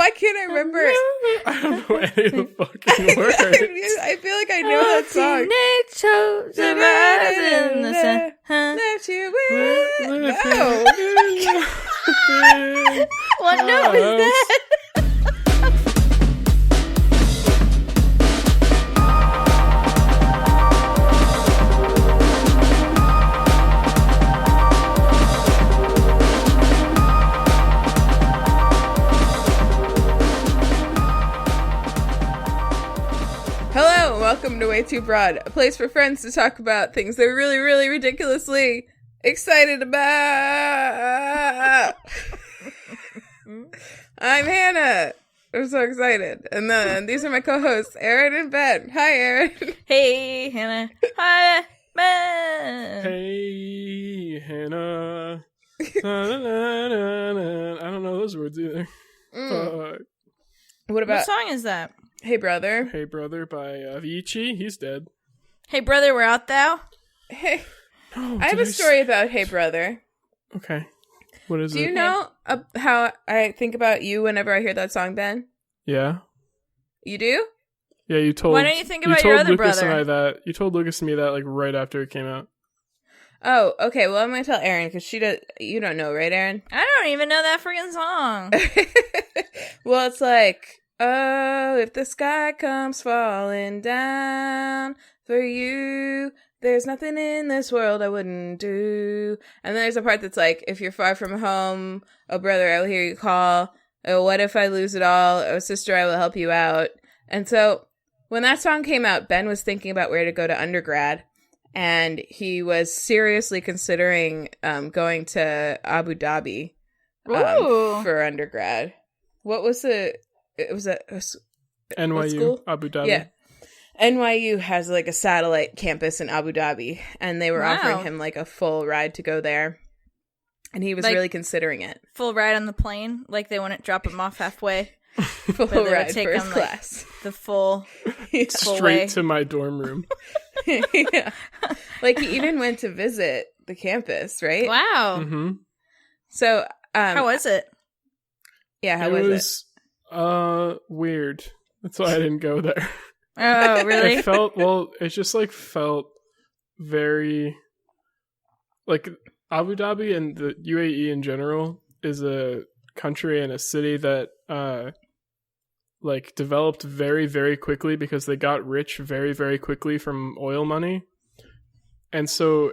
Why can't I remember? I don't know any of the fucking words. I feel like I know that song. Left you with... No. What note is that? Hello, welcome to WayTooBroad, a place for friends to talk about things they're really, really ridiculously excited about. I'm Hannah. I'm so excited. And then these are my co-hosts, Erin and Ben. Hi, Erin. Hey, Hannah. Hi, Ben. Hey, Hannah. I don't know those words either. What about... What song is that? Hey, Brother. Hey Brother by Avicii. He's dead. Hey, brother, where art thou? Hey. Oh, I have a story about Hey, Brother. Okay. What is it? Do you know how I think about you whenever I hear that song, Ben? Yeah. You do? Yeah, you told... Why don't you think about your other Lucas brother? And I that. You told Lucas and me that like right after it came out. Oh, okay. Well, I'm going to tell Erin because you don't know, right, Erin? I don't even know that freaking song. Well, it's like... Oh, if the sky comes falling down for you, there's nothing in this world I wouldn't do. And then there's a part that's like, if you're far from home, oh brother, I will hear you call. Oh, what if I lose it all? Oh, sister, I will help you out. And so when that song came out, Ben was thinking about where to go to undergrad. And he was seriously considering going to Abu Dhabi for undergrad. What was it? It was NYU, school? Abu Dhabi. Yeah. NYU has like a satellite campus in Abu Dhabi, and they were offering him like a full ride to go there. And he was Like, really considering it. Full ride on the plane? Like they wouldn't drop him off halfway? Full But they ride would take first him, class. Like, the full Straight way. to my dorm room. Yeah. Like he even went to visit the campus, right? Wow. Mm-hmm. So How was it? Yeah, how was it? Weird. That's why I didn't go there. Oh, really? It just like felt very like Abu Dhabi and the UAE in general is a country and a city that like developed very, very quickly because they got rich very, very quickly from oil money. And so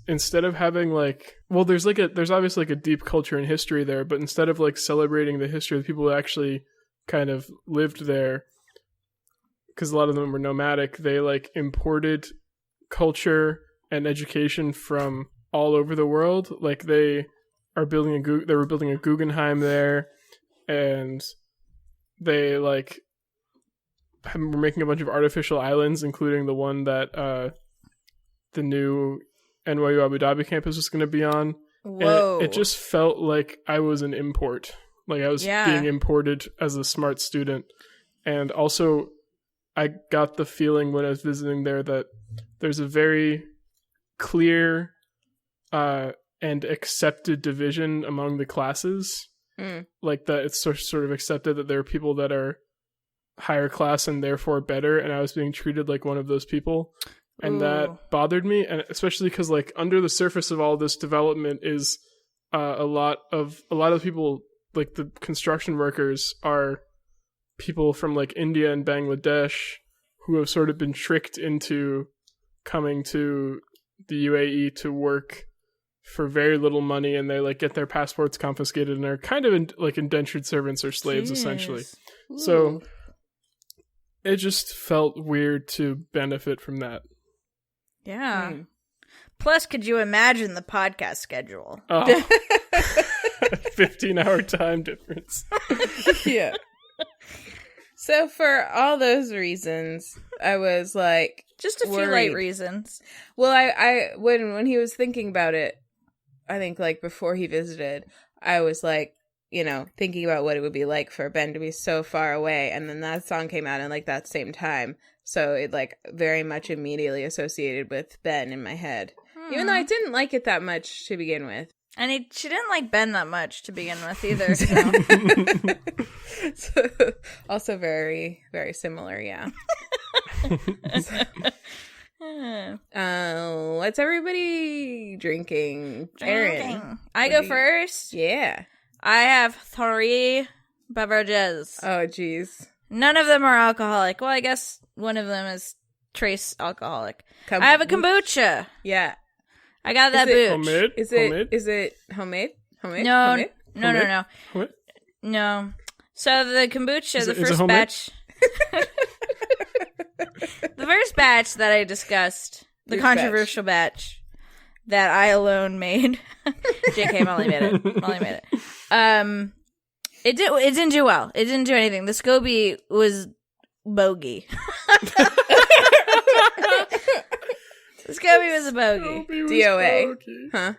instead of having like, well, there's obviously like a deep culture and history there, but instead of like celebrating the history of the people who actually kind of lived there, because a lot of them were nomadic, they like imported culture and education from all over the world. Like they were building a Guggenheim there, and they like were making a bunch of artificial islands, including the one that the new NYU Abu Dhabi campus was going to be on. Whoa. And it just felt like I was an import. Like I was being imported as a smart student. And also I got the feeling when I was visiting there that there's a very clear and accepted division among the classes. Like that it's sort of accepted that there are people that are higher class and therefore better. And I was being treated like one of those people. And that bothered me, and especially because like under the surface of all this development is a lot of people, like the construction workers are people from like India and Bangladesh who have sort of been tricked into coming to the UAE to work for very little money, and they like get their passports confiscated and are kind of like indentured servants or slaves. Jeez. Essentially. Ooh. So it just felt weird to benefit from that. Yeah. Plus, could you imagine the podcast schedule? Oh. 15-hour time difference. Yeah. So for all those reasons, I was like, just a worried. few light reasons. Well, I when he was thinking about it, I think like before he visited, I was like, you know, thinking about what it would be like for Ben to be so far away, and then that song came out in like that same time. So it like very much immediately associated with Ben in my head. Even though I didn't like it that much to begin with. And she didn't like Ben that much to begin with either. So, also very, very similar, yeah. What's everybody drinking? Erin. I go first? Yeah. I have 3 beverages. Oh, jeez. None of them are alcoholic. Well, I guess one of them is trace alcoholic. I have a kombucha. Yeah. I got that booch. Homemade? Is it homemade? Homemade? No, homemade? no. What? No. So the kombucha, the first homemade? batch. The first batch that I discussed, the controversial batch that I alone made. JK, Molly made it. It didn't do well. It didn't do anything. The SCOBY was bogey. The SCOBY was a bogey. DOA. Huh?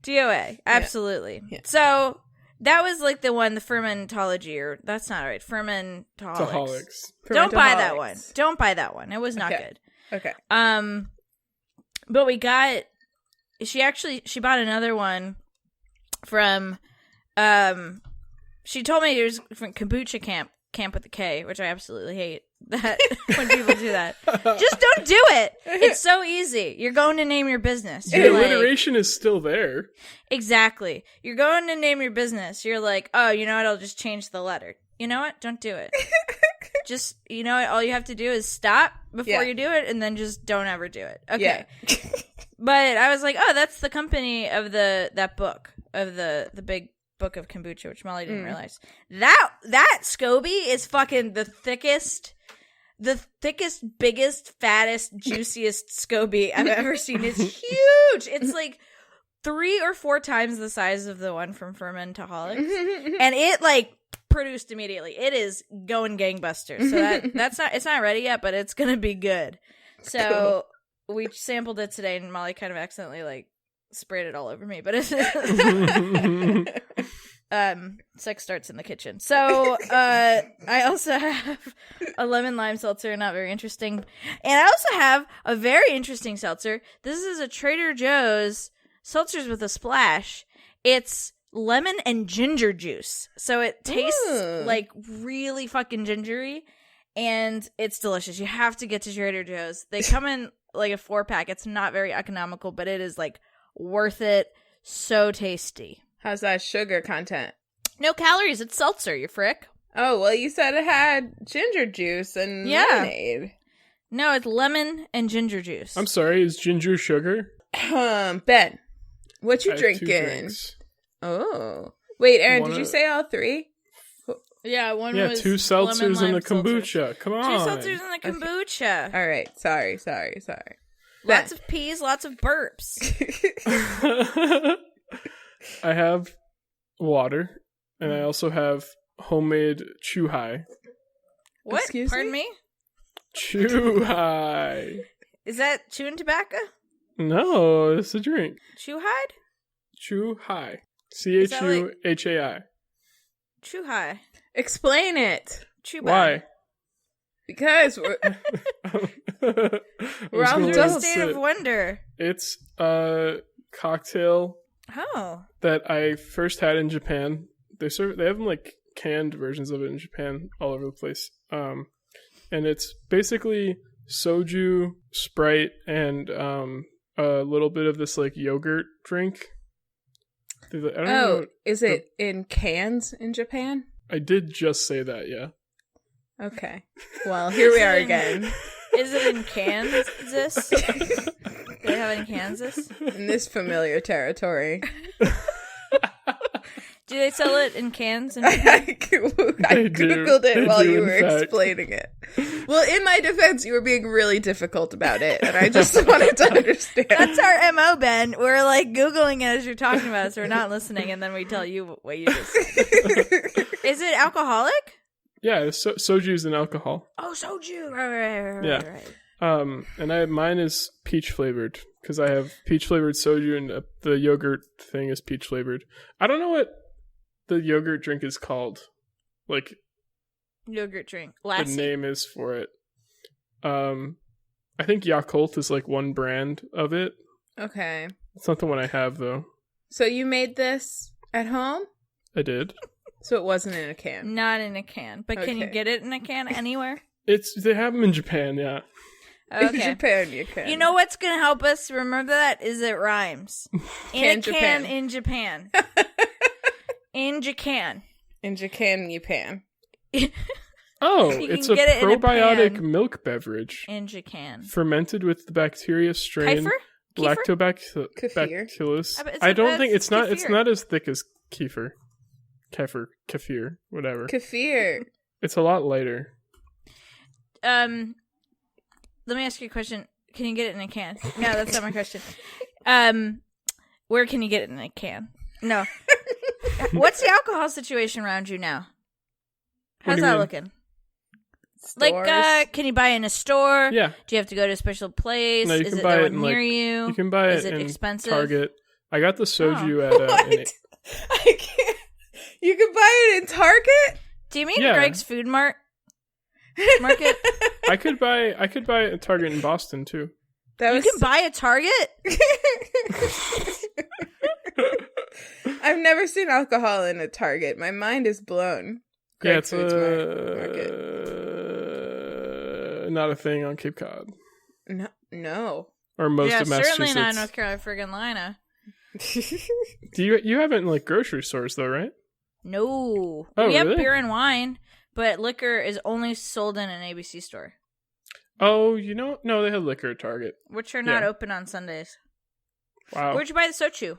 DOA. Absolutely. Yeah. So that was like the fermentology, or that's not right. Fermentaholics. Don't buy that one. Don't buy that one. It was not good. Okay. But she bought another one from, she told me it was from Kombucha Camp with a K, which I absolutely hate that when people do that. Just don't do it. It's so easy. You're going to name your business. The alliteration is still there. Exactly. You're going to name your business. You're like, oh, you know what? I'll just change the letter. You know what? Don't do it. Just, you know what? All you have to do is stop before you do it, and then just don't ever do it. Okay. Yeah. But I was like, oh, that's the company of that book, of the big book of kombucha, which Molly didn't realize. That SCOBY is fucking the thickest, biggest, fattest, juiciest SCOBY I've ever seen. It's huge. It's like 3 or 4 times the size of the one from Fermentaholics. And it like produced immediately. It is going gangbusters. So it's not ready yet, but it's gonna be good. So we sampled it today, and Molly kind of accidentally like sprayed it all over me, but it's sex starts in the kitchen. So I also have a lemon lime seltzer, not very interesting, and I also have a very interesting seltzer. This is a Trader Joe's seltzers with a splash. It's lemon and ginger juice, so it tastes like really fucking gingery, and it's delicious. You have to get to Trader Joe's. They come in like a 4-pack. It's not very economical, but it is like worth it. So tasty. How's that sugar content? No calories. It's seltzer, you frick. Oh, well, you said it had ginger juice and lemonade. No, it's lemon and ginger juice. I'm sorry, is ginger sugar? Ben, what you I have drinking? 2 drinks. Oh. Wait, Erin, did you say all 3? Yeah, one was 2 seltzers and a kombucha. Come on. 2 seltzers and a kombucha. Okay. All right. Sorry. Lots of peas, lots of burps. I have water, and I also have homemade Chew-Hi. What? Excuse Pardon me? Chew-Hi. Is that chewing tobacco? No, it's a drink. Chew-Hide? Chew-Hi. Chuhai. Chew-Hi. Explain it. Chew Why? Because we're all the state of wonder. It's a cocktail that I first had in Japan. They have like canned versions of it in Japan all over the place. And it's basically soju, Sprite, and a little bit of this like yogurt drink. I don't know. Is it in cans in Japan? I did just say that, yeah. Okay. Well, here we are again. Is it in Kansas? Do they have it in Kansas? In this familiar territory. Do they sell it in cans? I Googled it while you were explaining it. Well, in my defense, you were being really difficult about it, and I just wanted to understand. That's our MO, Ben. We're like Googling it as you're talking about it, so we're not listening, and then we tell you what you just said. Is it alcoholic? Yeah, soju is an alcohol. Oh, soju! Right. And mine is peach flavored because I have peach flavored soju, and the yogurt thing is peach flavored. I don't know what the yogurt drink is called. Like yogurt drink. Lassie. The name is for it. I think Yakult is like one brand of it. Okay. It's not the one I have though. So you made this at home? I did. So it wasn't in a can? Not in a can. But can you get it in a can anywhere? They have them in Japan, yeah. Okay. In Japan, you can. You know what's going to help us remember that? Is it rhymes. In a can in Japan. In Japan. In Japan, you pan. Oh, it's a probiotic milk beverage. In Japan. Fermented with the bacteria strain Lactobacillus. I don't think it's not as thick as kefir. Kefir, whatever. Kefir. It's a lot lighter. Let me ask you a question. Can you get it in a can? No, that's not my question. Where can you get it in a can? No. What's the alcohol situation around you now? How's that looking? Stores? Like, can you buy in a store? Yeah. Do you have to go to a special place? No, Is it the one near you? You can buy it in expensive? Target. I got the soju at I can't. You can buy it in Target? Do you mean Greg's Food Market? I could buy a Target in Boston too. You can buy a Target? I've never seen alcohol in a Target. My mind is blown. Greg's Food Market. Not a thing on Cape Cod. No. Or most of Massachusetts. Certainly not North Carolina. You haven't like grocery stores though, right? No. Oh, we have really? beer and wine, but liquor is only sold in an ABC store. Oh, no, they have liquor at Target. Which are not open on Sundays. Wow. Where'd you buy the soju?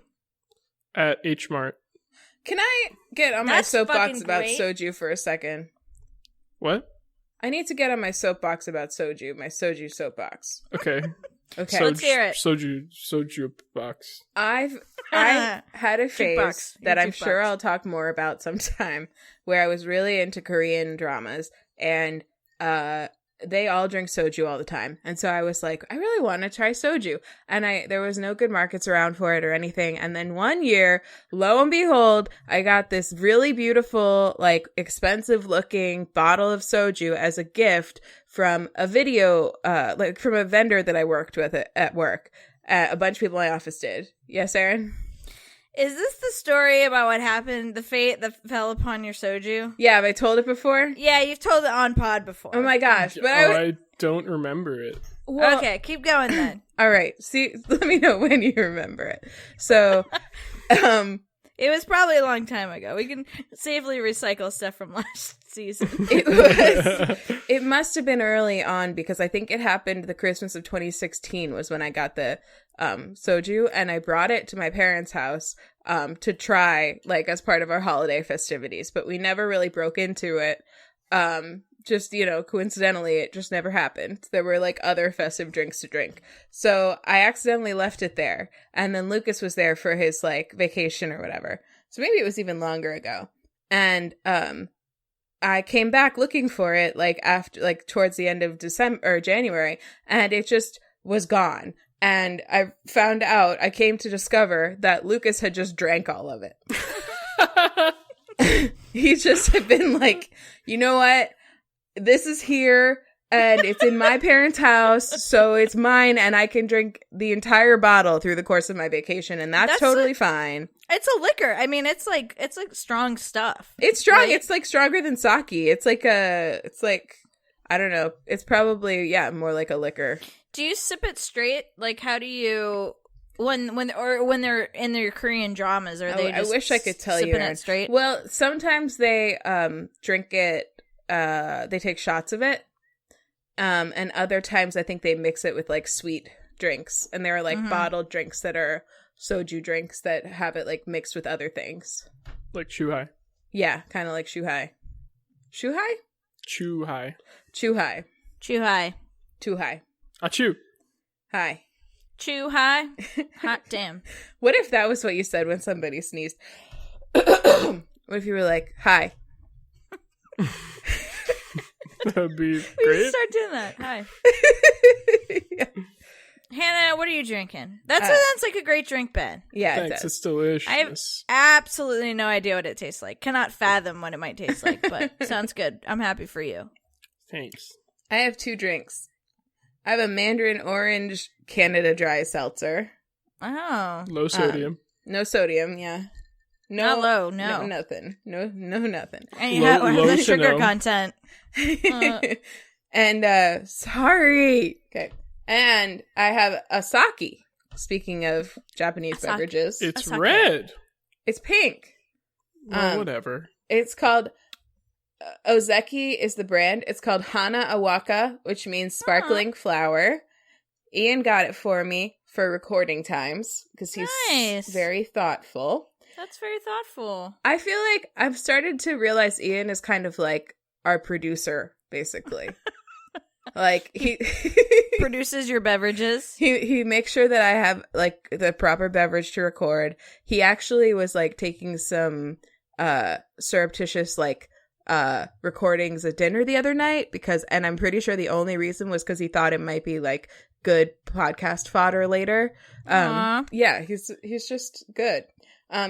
At H Mart. Can I get on my soapbox about soju for a second? What? I need to get on my soapbox about soju. My soju soapbox. Okay. Okay. Let's hear it. Soju box. I had a phase that I'm sure I'll talk more about sometime where I was really into Korean dramas and they all drink soju all the time. And so I was like, I really want to try soju. And there was no good markets around for it or anything. And then one year, lo and behold, I got this really beautiful, like expensive looking bottle of soju as a gift from a from a vendor that I worked with at work. A bunch of people in my office did. Yes, Erin? Is this the story about what happened, the fate that fell upon your soju? Yeah, have I told it before? Yeah, you've told it on pod before. Oh my gosh. But I don't remember it. Well, okay, keep going then. All right. See, let me know when you remember it. So, it was probably a long time ago. We can safely recycle stuff from last season. It must have been early on because I think it happened the Christmas of 2016 was when I got the soju, and I brought it to my parents' house to try, like, as part of our holiday festivities, but we never really broke into it. Just, coincidentally, it just never happened. There were, like, other festive drinks to drink. So I accidentally left it there. And then Lucas was there for his, like, vacation or whatever. So maybe it was even longer ago. And I came back looking for it, like, after, like, towards the end of December or January, and it just was gone. And I came to discover that Lucas had just drank all of it. He just had been like, you know what? This is here and it's in my parents' house, so it's mine and I can drink the entire bottle through the course of my vacation, and that's totally fine. It's a liquor. I mean, it's like strong stuff. It's strong. Right? It's like stronger than sake. It's like I don't know. It's probably more like a liquor. Do you sip it straight? Like, how do you when they're in their Korean dramas? Are they? Just I wish I could tell you. Sipping it straight. Well, sometimes they drink it. They take shots of it, and other times I think they mix it with like sweet drinks, and there are like bottled drinks that are soju drinks that have it like mixed with other things, like shuhai. Yeah, kind of like shuhai. Shuhai? Chuhai. Chuhai. Chuhai. Chuhai. Achoo. Hi. Chew high. Hot damn. What if that was what you said when somebody sneezed? What if you were like, hi? That'd be great. We should start doing that. Hi. Yeah. Hannah, what are you drinking? That sounds like a great drink, Ben. Yeah, thanks. it does. It's delicious. I have absolutely no idea what it tastes like. Cannot fathom what it might taste like, but sounds good. I'm happy for you. Thanks. I have 2 drinks. I have a mandarin orange Canada Dry seltzer. Oh. Low sodium. No sodium, yeah. No, not low, no. No nothing. No nothing. And you have the sugar content. And, sorry. Okay. And I have a sake. Speaking of Japanese beverages. It's red. It's pink. Well, whatever. It's called Ozeki is the brand. It's called Hana Awaka, which means sparkling flower. Ian got it for me for recording times because he's very thoughtful. That's very thoughtful. I feel like I've started to realize Ian is kind of like our producer, basically. Like he produces your beverages. He makes sure that I have like the proper beverage to record. He actually was like taking some surreptitious like recordings at dinner the other night and I'm pretty sure the only reason was because he thought it might be like good podcast fodder later. Yeah, he's just good.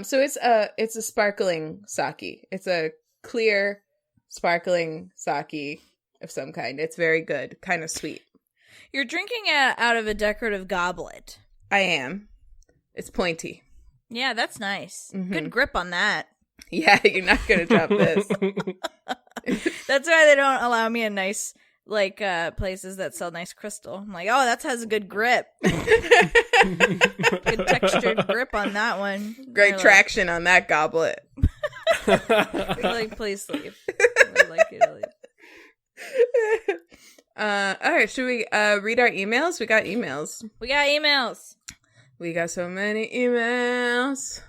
So it's a sparkling sake. It's a clear sparkling sake of some kind. It's very good, kind of sweet. You're drinking it out of a decorative goblet. I am. It's pointy. Yeah, that's nice. Mm-hmm. Good grip on that. Yeah, you're not gonna drop this. That's why they don't allow me in nice like places that sell nice crystal. I'm like, oh, that has a good grip. Good textured grip on that one. Great traction on that goblet. Like, please leave. I would like you to leave. All right, should we read our emails? We got emails. We got so many emails.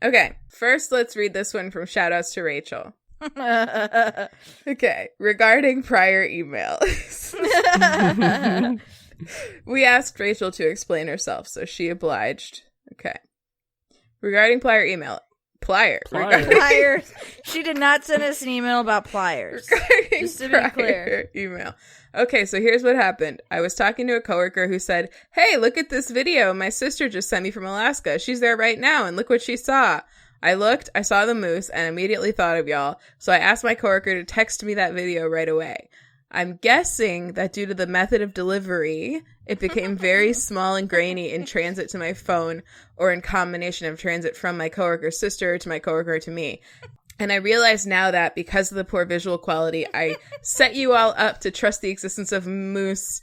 Okay, first let's read this one from Shoutouts to Rachel. Okay, regarding prior emails. We asked Rachel to explain herself, so she obliged. Okay. Regarding Plier email. Plier. Pliers. She did not send us an email about pliers. Just to be clear. Email. Okay, so here's what happened. I was talking to a coworker who said, "Hey, look at this video my sister just sent me from Alaska. She's there right now, and look what she saw." I looked, I saw the moose, and immediately thought of y'all, so I asked my coworker to text me that video right away. I'm guessing that due to the method of delivery, it became very small and grainy in transit to my phone, or in combination of transit from my coworker's sister to my coworker to me. And I realize now that because of the poor visual quality, I set you all up to trust the existence of meese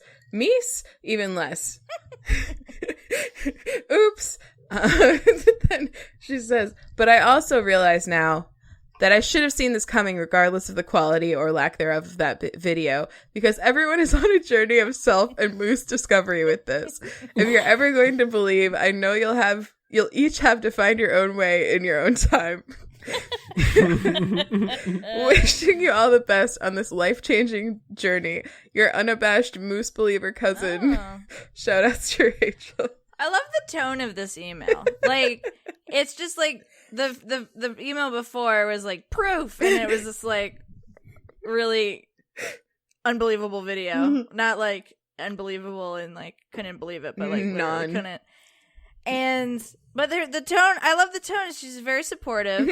even less. Oops. Then she says, but I also realize now that I should have seen this coming regardless of the quality or lack thereof of that video, because everyone is on a journey of self and moose discovery with this. If you're ever going to believe, I know you'll each have to find your own way in your own time. Wishing you all the best on this life-changing journey. Your unabashed moose believer cousin. Shoutouts to Rachel. I love the tone of this email. Like, it's just like the email before was like proof, and it was this like really unbelievable video. Mm-hmm. Not like unbelievable and like couldn't believe it, but like literally couldn't. But the tone, I love the tone. She's very supportive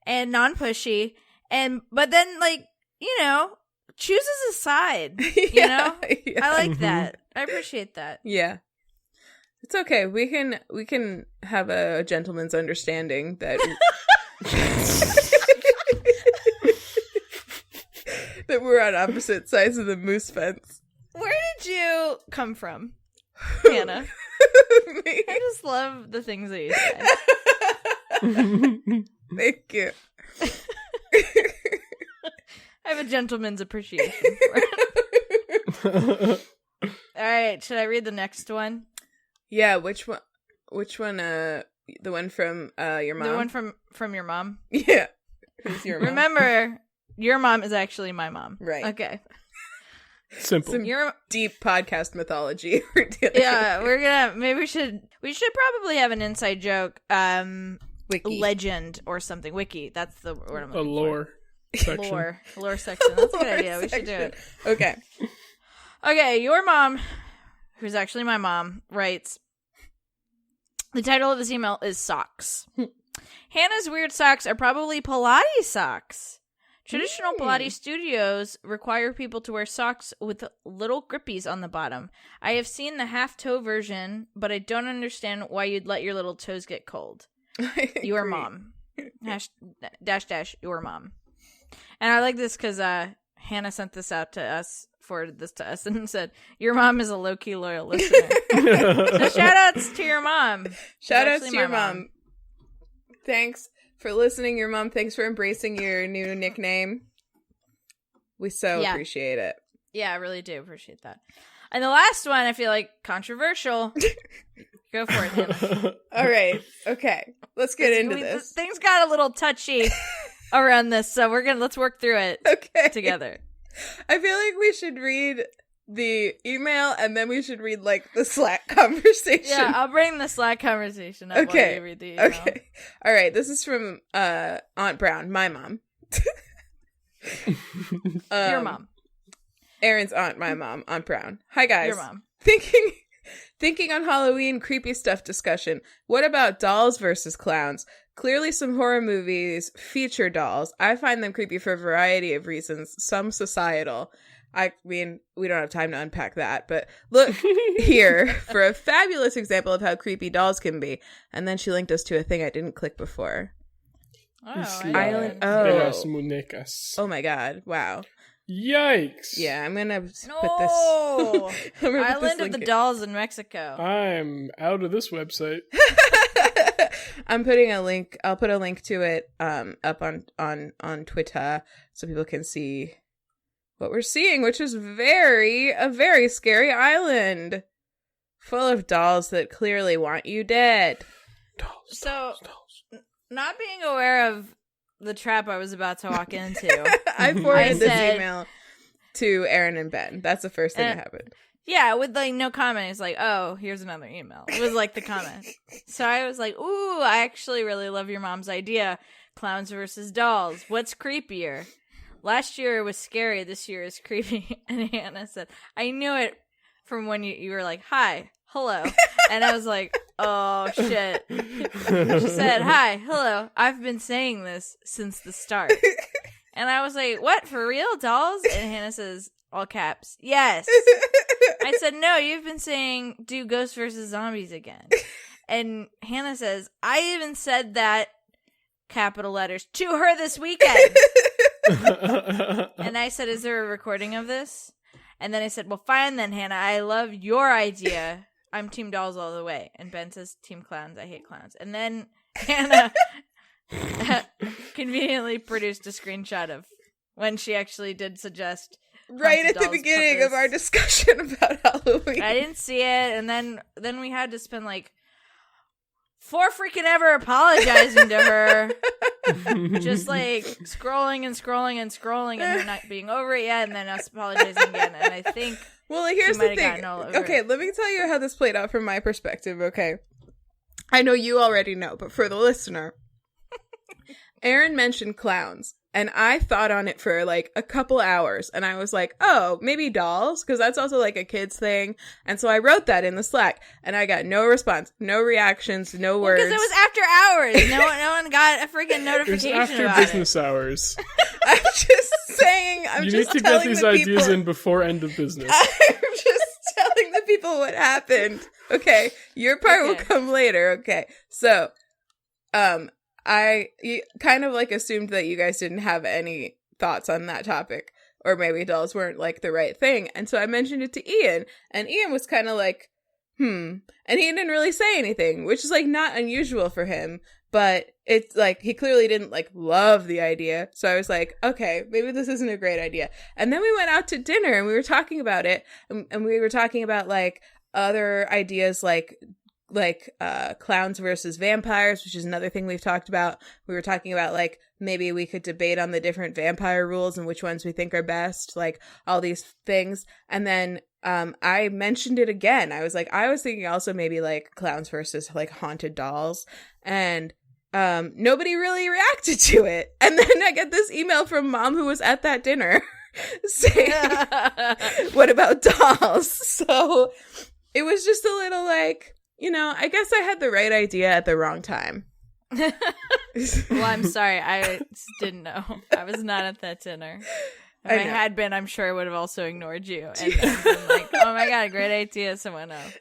and non-pushy, but then like, you know, chooses a side. You know, I like that. I appreciate that. Yeah. It's okay. We can have a gentleman's understanding that that we're on opposite sides of the moose fence. Where did you come from, Hannah? Me? I just love the things that you say. Thank you. I have a gentleman's appreciation for it. All right, should I read the next one? Yeah, which one? The one from your mom? The one from your mom? Yeah. Who's your mom? Remember, your mom is actually my mom. Right. Okay. Simple. Some deep podcast mythology. Yeah, we should probably have an inside joke, wiki. Legend or something. Wiki. That's the word I'm looking for. A lore section. Lore section. That's a good idea. We should do it. Okay. Okay, your mom, who's actually my mom, writes, the title of this email is Socks. Hannah's weird socks are probably Pilates socks. Traditional Pilates studios require people to wear socks with little grippies on the bottom. I have seen the half-toe version, but I don't understand why you'd let your little toes get cold. Your mom. -- your mom. And I like this because Hannah sent this out to us, forwarded this to us, and said, your mom is a low-key loyal listener. So shout-outs to your mom. Shout-outs to your mom. Thanks for listening, your mom. Thanks for embracing your new nickname. We appreciate it. Yeah, I really do appreciate that. And the last one, I feel like controversial. Go for it, Hannah. All right. Okay. Let's get into this. Things got a little touchy around this, so let's work through it together. I feel like we should read the email and then we should read like the Slack conversation. Yeah, I'll bring the Slack conversation up while you read the email. Okay. All right. This is from Aunt Brown, my mom. Your mom. Erin's aunt, my mom, Aunt Brown. Hi guys. Your mom. Thinking on Halloween creepy stuff discussion. What about dolls versus clowns? Clearly some horror movies feature dolls. I find them creepy for a variety of reasons, some societal. I mean, we don't have time to unpack that, but look here for a fabulous example of how creepy dolls can be. And then she linked us to a thing I didn't click before. Island. Oh my god. Wow. Yikes. Yeah, I'm gonna put this. Island of the Dolls in Mexico. I'm out of this website. I'm putting a link. I'll put a link to it up on Twitter so people can see what we're seeing, which is a very scary island full of dolls that clearly want you dead. Dolls. Not being aware of the trap I was about to walk into, I forwarded this email to Erin and Ben. That's the first thing that happened. Yeah, with like no comment. It's like, oh, here's another email. It was like the comment. So I was like, ooh, I actually really love your mom's idea. Clowns versus dolls. What's creepier? Last year it was scary. This year is creepy. And Hannah said, I knew it from when you were like, hi, hello. And I was like, oh, shit. She said, hi, hello. I've been saying this since the start. And I was like, what, for real, dolls? And Hannah says, all caps, yes. I said, no, you've been saying do ghosts versus zombies again. And Hannah says, I even said that, capital letters, to her this weekend. And I said, is there a recording of this? And then I said, well, fine then, Hannah. I love your idea. I'm team dolls all the way. And Ben says, team clowns. I hate clowns. And then Hannah conveniently produced a screenshot of when she actually did suggest right at the beginning of our discussion about Halloween. I didn't see it. And then we had to spend like 4 freaking ever apologizing to her. Just like scrolling and her not being over it yet, and then us apologizing again. And I think here's the thing. Okay, let me tell you how this played out from my perspective, okay? I know you already know, but for the listener, Erin mentioned clowns. And I thought on it for like a couple hours, and I was like, oh, maybe dolls, because that's also like a kid's thing. And so I wrote that in the Slack, and I got no response, no reactions, no words. Because it was after hours. No one got a freaking notification it was after about business hours. I'm just saying, you need to get these ideas in before end of business. I'm just telling the people what happened. Okay, your part will come later. Okay, so, I kind of like assumed that you guys didn't have any thoughts on that topic, or maybe dolls weren't like the right thing. And so I mentioned it to Ian, and Ian was kind of like, and he didn't really say anything, which is like not unusual for him, but it's like he clearly didn't like love the idea. So I was like, okay, maybe this isn't a great idea. And then we went out to dinner and we were talking about it, and we were talking about like other ideas like clowns versus vampires, which is another thing we've talked about. We were talking about like maybe we could debate on the different vampire rules and which ones we think are best, like all these things. And then I mentioned it again. I was thinking also maybe like clowns versus like haunted dolls, and nobody really reacted to it. And then I get this email from Mom, who was at that dinner, saying, what about dolls? So it was just a little like, I guess I had the right idea at the wrong time. Well, I'm sorry. I didn't know. I was not at that dinner. If I had been, I'm sure I would have also ignored you. And been like, oh my God, great idea, someone else.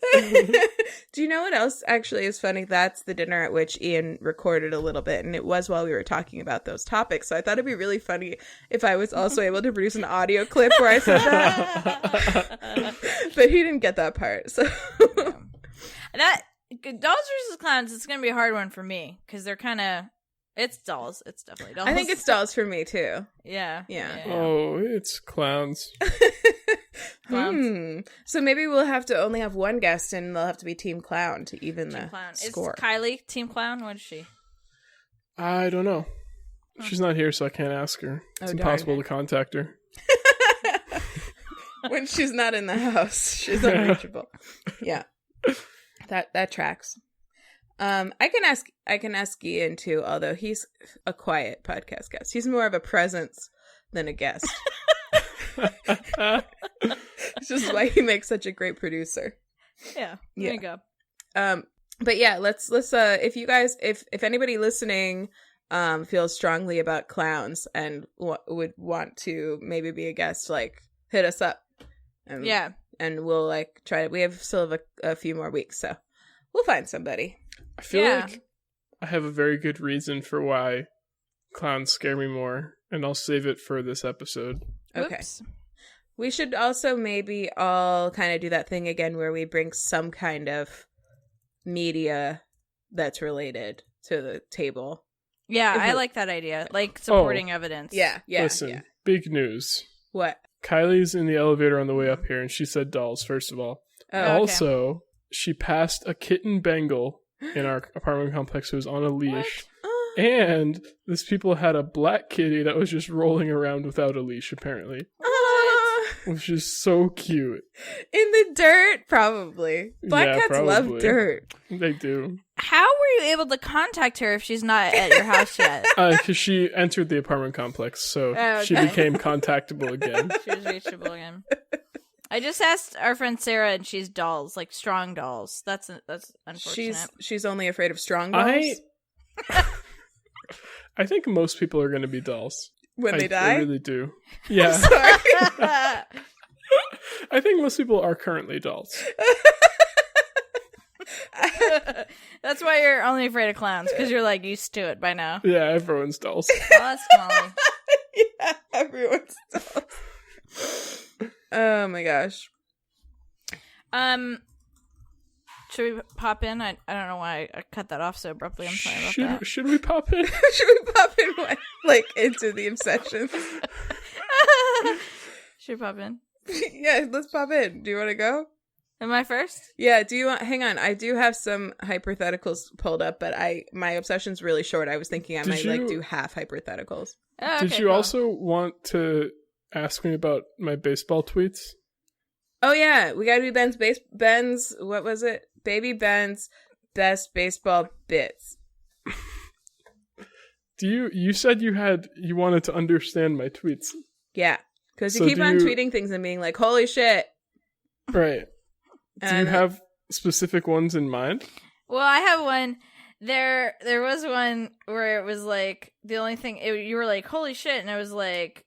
Do you know what else actually is funny? That's the dinner at which Ian recorded a little bit, and it was while we were talking about those topics. So I thought it'd be really funny if I was also able to produce an audio clip where I said that. But he didn't get that part. So that Dolls vs. Clowns is going to be a hard one for me because they're kind of... It's dolls. It's definitely dolls. I think it's dolls for me, too. Yeah. Oh, it's clowns. Clowns. So maybe we'll have to only have one guest, and they'll have to be Team Clown to even the score. Is Kylie Team Clown? What is she? I don't know. She's not here, so I can't ask her. It's impossible to contact her. When she's not in the house, she's unreachable. Yeah. That tracks. I can ask Ian too, although he's a quiet podcast guest. He's more of a presence than a guest. It's just why he makes such a great producer. Yeah. There you go. But yeah, let's if you guys if anybody listening feels strongly about clowns and would want to maybe be a guest, like hit us up. And we'll like try it. We still have a few more weeks, so we'll find somebody. I feel like I have a very good reason for why clowns scare me more, and I'll save it for this episode. Okay. Oops. We should also maybe all kind of do that thing again where we bring some kind of media that's related to the table. Yeah, I like that idea. Like supporting evidence. Yeah. Listen, big news. What? Kylie's in the elevator on the way up here, and she said dolls, first of all. Also, she passed a kitten Bengal in our apartment complex who was on a leash. And these people had a black kitty that was just rolling around without a leash, apparently. Which is so cute. In the dirt, probably. Black cats love dirt. They do. How were you able to contact her if she's not at your house yet? Because she entered the apartment complex, so she became contactable again. She was reachable again. I just asked our friend Sarah, and she's dolls, like strong dolls. That's unfortunate. She's only afraid of strong dolls? I think most people are going to be dolls. When they die? I really do. Yeah. Sorry. I think most people are currently dolls. That's why you're only afraid of clowns, because you're like used to it by now. Yeah, everyone's dolls. Oh, that's Molly. Yeah, everyone's dolls. Oh my gosh. Should we pop in? I don't know why I cut that off so abruptly. I'm sorry about that. Should we pop in? Should we pop in what? Like into the obsession? Should we pop in? Yeah, let's pop in. Do you want to go? Am I first? Yeah, do you want... Hang on, I do have some hypotheticals pulled up, but my obsession's really short. I was thinking I might do half hypotheticals. Oh, Did you also want to ask me about my baseball tweets? Oh yeah, we gotta do Ben's, what was it? Baby Ben's best baseball bits. You said you wanted to understand my tweets. Yeah, because you keep on tweeting things and being like, holy shit. Right. Do you have specific ones in mind? Well, I have one. There was one where it was like the only thing you were like, holy shit, and it was like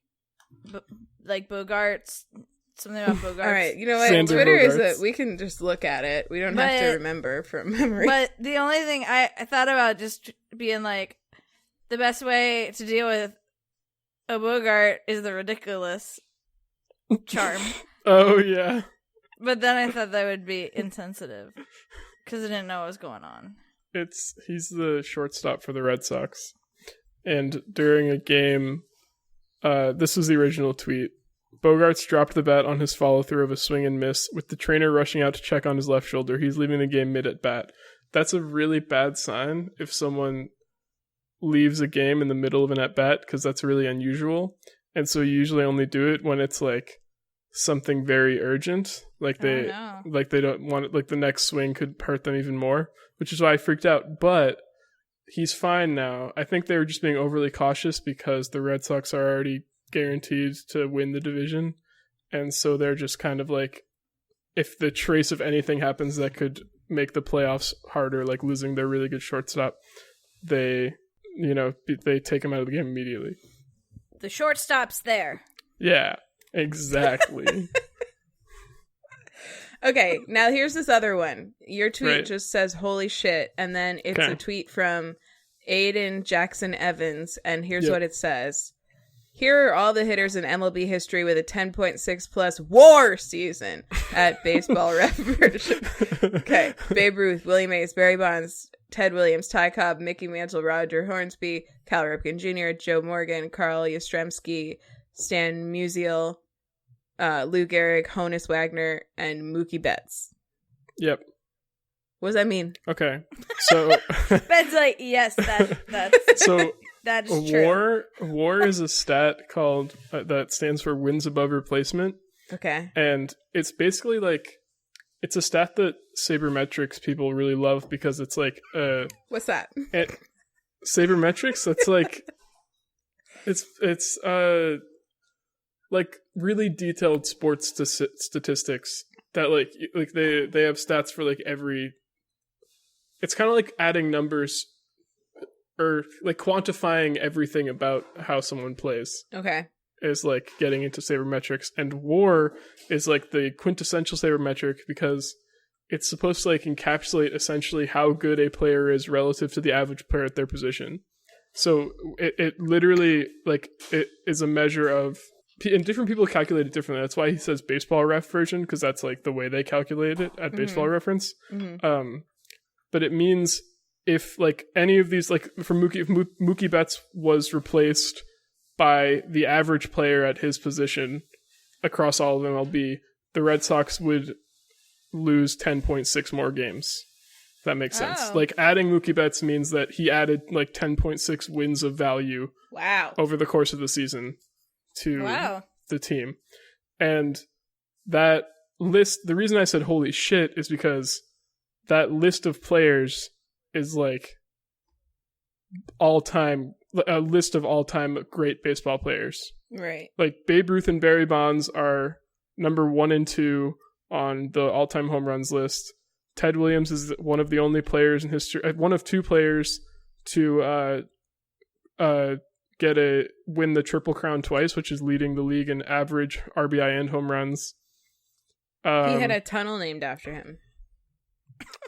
Bogarts, something about Bogarts. All right, you know what? Sander Twitter Bogarts. we can just look at it. We don't have to remember from memory. But the only thing I thought about just being like, the best way to deal with a Bogart is the ridiculous charm. Oh yeah. But then I thought that would be insensitive because I didn't know what was going on. He's the shortstop for the Red Sox, and during a game, this was the original tweet. Bogarts dropped the bat on his follow-through of a swing and miss, with the trainer rushing out to check on his left shoulder. He's leaving the game mid-at-bat. That's a really bad sign if someone leaves a game in the middle of an at-bat, because that's really unusual. And so you usually only do it when it's like something very urgent, like they don't want it, like the next swing could hurt them even more, which is why I freaked out. But he's fine now. I think they were just being overly cautious because the Red Sox are already guaranteed to win the division, and so they're just kind of like, if the trace of anything happens that could make the playoffs harder, like losing their really good shortstop, they take him out of the game immediately. The shortstop's there. Yeah, exactly. Okay, now here's this other one. Your tweet just says "holy shit," and then it's a tweet from Aiden Jackson Evans, and here's what it says. Here are all the hitters in MLB history with a 10.6 plus WAR season at Baseball Ref version. Okay, Babe Ruth, Willie Mays, Barry Bonds, Ted Williams, Ty Cobb, Mickey Mantle, Roger Hornsby, Cal Ripken Jr., Joe Morgan, Carl Yastrzemski, Stan Musial, Lou Gehrig, Honus Wagner, and Mookie Betts. Yep. What does that mean? Okay, so Ben's like, yes, that's so that is true. WAR is a stat called that stands for wins above replacement. Okay, and it's basically like it's a stat that sabermetrics people really love because it's like what's that? Sabermetrics. That's like it's like really detailed sports statistics that like they have stats for like every. It's kind of like adding numbers or like quantifying everything about how someone plays. Okay. Is like getting into sabermetrics, and WAR is like the quintessential sabermetric because it's supposed to like encapsulate essentially how good a player is relative to the average player at their position. So it literally like it is a measure of, and different people calculate it differently. That's why he says Baseball Ref version, because that's like the way they calculate it at Baseball Reference. Mm-hmm. But it means if like any of these, like for Mookie Betts was replaced by the average player at his position across all of MLB, the Red Sox would lose 10.6 more games. If that makes sense. Like adding Mookie Betts means that he added like 10.6 wins of value over the course of the season to the team. And that list, the reason I said holy shit is because that list of players is like a list of all-time great baseball players. Right. Like Babe Ruth and Barry Bonds are number 1 and 2 on the all-time home runs list. Ted Williams is one of the only players in history, one of 2 players to win the Triple Crown twice, which is leading the league in average RBI and home runs. He had a tunnel named after him.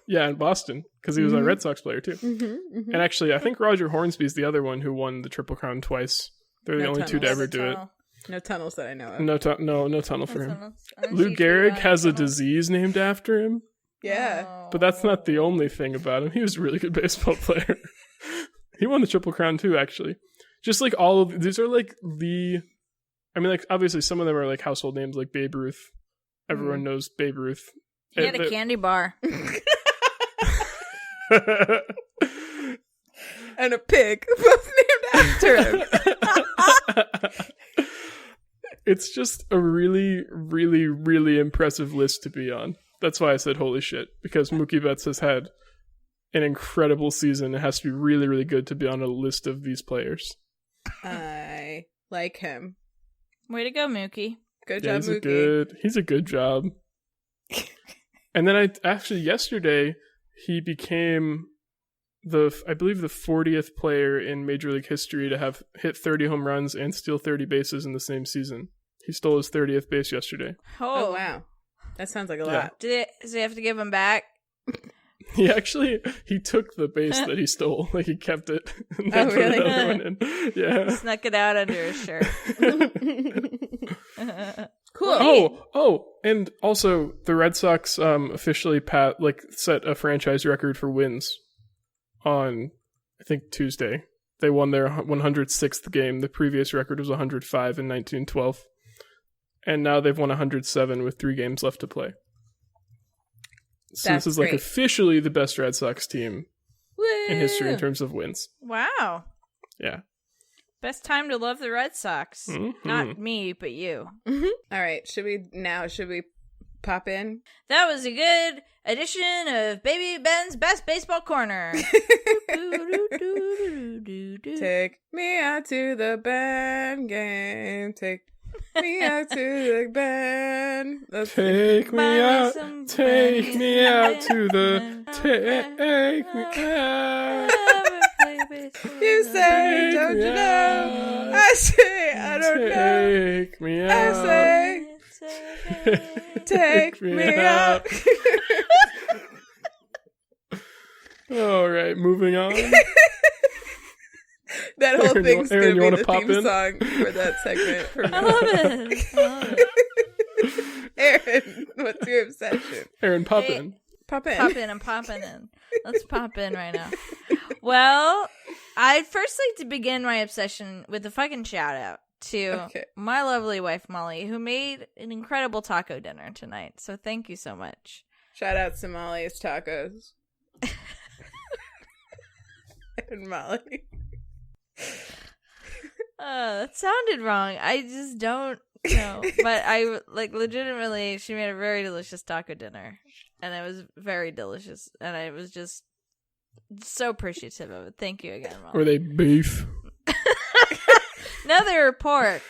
Yeah, in Boston, because he was a Red Sox player too. And actually, I think Roger Hornsby is the other one who won the Triple Crown twice. They're the only two to ever do it. No tunnels that I know of. No tunnel for him. Lou Gehrig has a disease named after him. Yeah. But that's not the only thing about him. He was a really good baseball player. He won the Triple Crown too, actually. Just like all of these are like I mean, like obviously some of them are like household names, like Babe Ruth. Everyone knows Babe Ruth. He had a candy bar. And a pig, both named after him. It's just a really, really, really impressive list to be on. That's why I said holy shit, because Mookie Betts has had an incredible season. It has to be really, really good to be on a list of these players. I like him. Way to go, Mookie. Good job, Mookie. He's a good job. And then yesterday, he became I believe the 40th player in Major League history to have hit 30 home runs and steal 30 bases in the same season. He stole his 30th base yesterday. Oh wow. That sounds like a lot. Does he have to give him back? He took the base that he stole. Like, he kept it. And then put really? Another one in. Yeah. Snuck it out under his shirt. Cool. Oh, and also the Red Sox officially set a franchise record for wins on, I think, Tuesday. They won their 106th game. The previous record was 105 in 1912. And now they've won 107 with 3 games left to play. So this is like officially the best Red Sox team in history in terms of wins. Wow. Yeah. Best time to love the Red Sox. Mm-hmm. Not me, but you. Mm-hmm. All right. Should we pop in? That was a good edition of Baby Ben's Best Baseball Corner. Take me out to the band game. Take me out to the band. Take me out to the take me out. You say, don't you know? I say, I don't know. Take me out. I say, take me out. All right, moving on. That whole thing's going to be the theme in? song for that segment. For I love it. Erin, what's your obsession? Erin, pop in. Pop in. Pop in. I'm popping in. Let's pop in right now. Well, I'd first like to begin my obsession with a fucking shout out to my lovely wife, Molly, who made an incredible taco dinner tonight. So thank you so much. Shout out to Molly's Tacos. And Molly. That sounded wrong. I just don't know. But I, legitimately, she made a very delicious taco dinner. And it was very delicious. And I was just so appreciative of it. Thank you again, Molly. Were they beef? No, they were pork.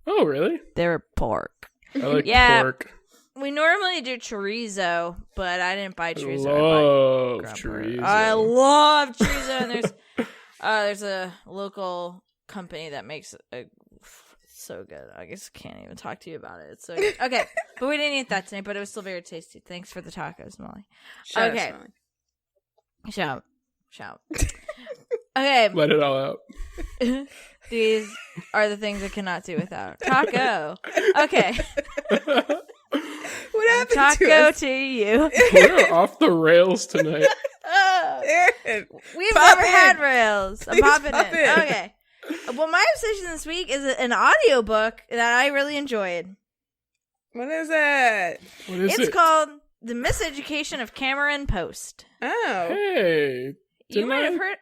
Oh, really? They were pork. I like pork. We normally do chorizo, but I didn't buy chorizo. Love chorizo. I love chorizo. And there's a local company that makes it so good. I guess I can't even talk to you about it. It's so good. Okay, but we didn't eat that tonight, but it was still very tasty. Thanks for the tacos, Molly. Shout out, Molly. Shout. Okay. Let it all out. These are the things I cannot do without. Taco. Okay. What happened Taco to you. We're off the rails tonight. Erin, we've never had rails. I'm Please popping pop in. in. Okay. Well, my obsession this week is an audiobook that I really enjoyed. What is it? What is It's it? called The Miseducation of Cameron Post. Oh. Hey. You might have heard.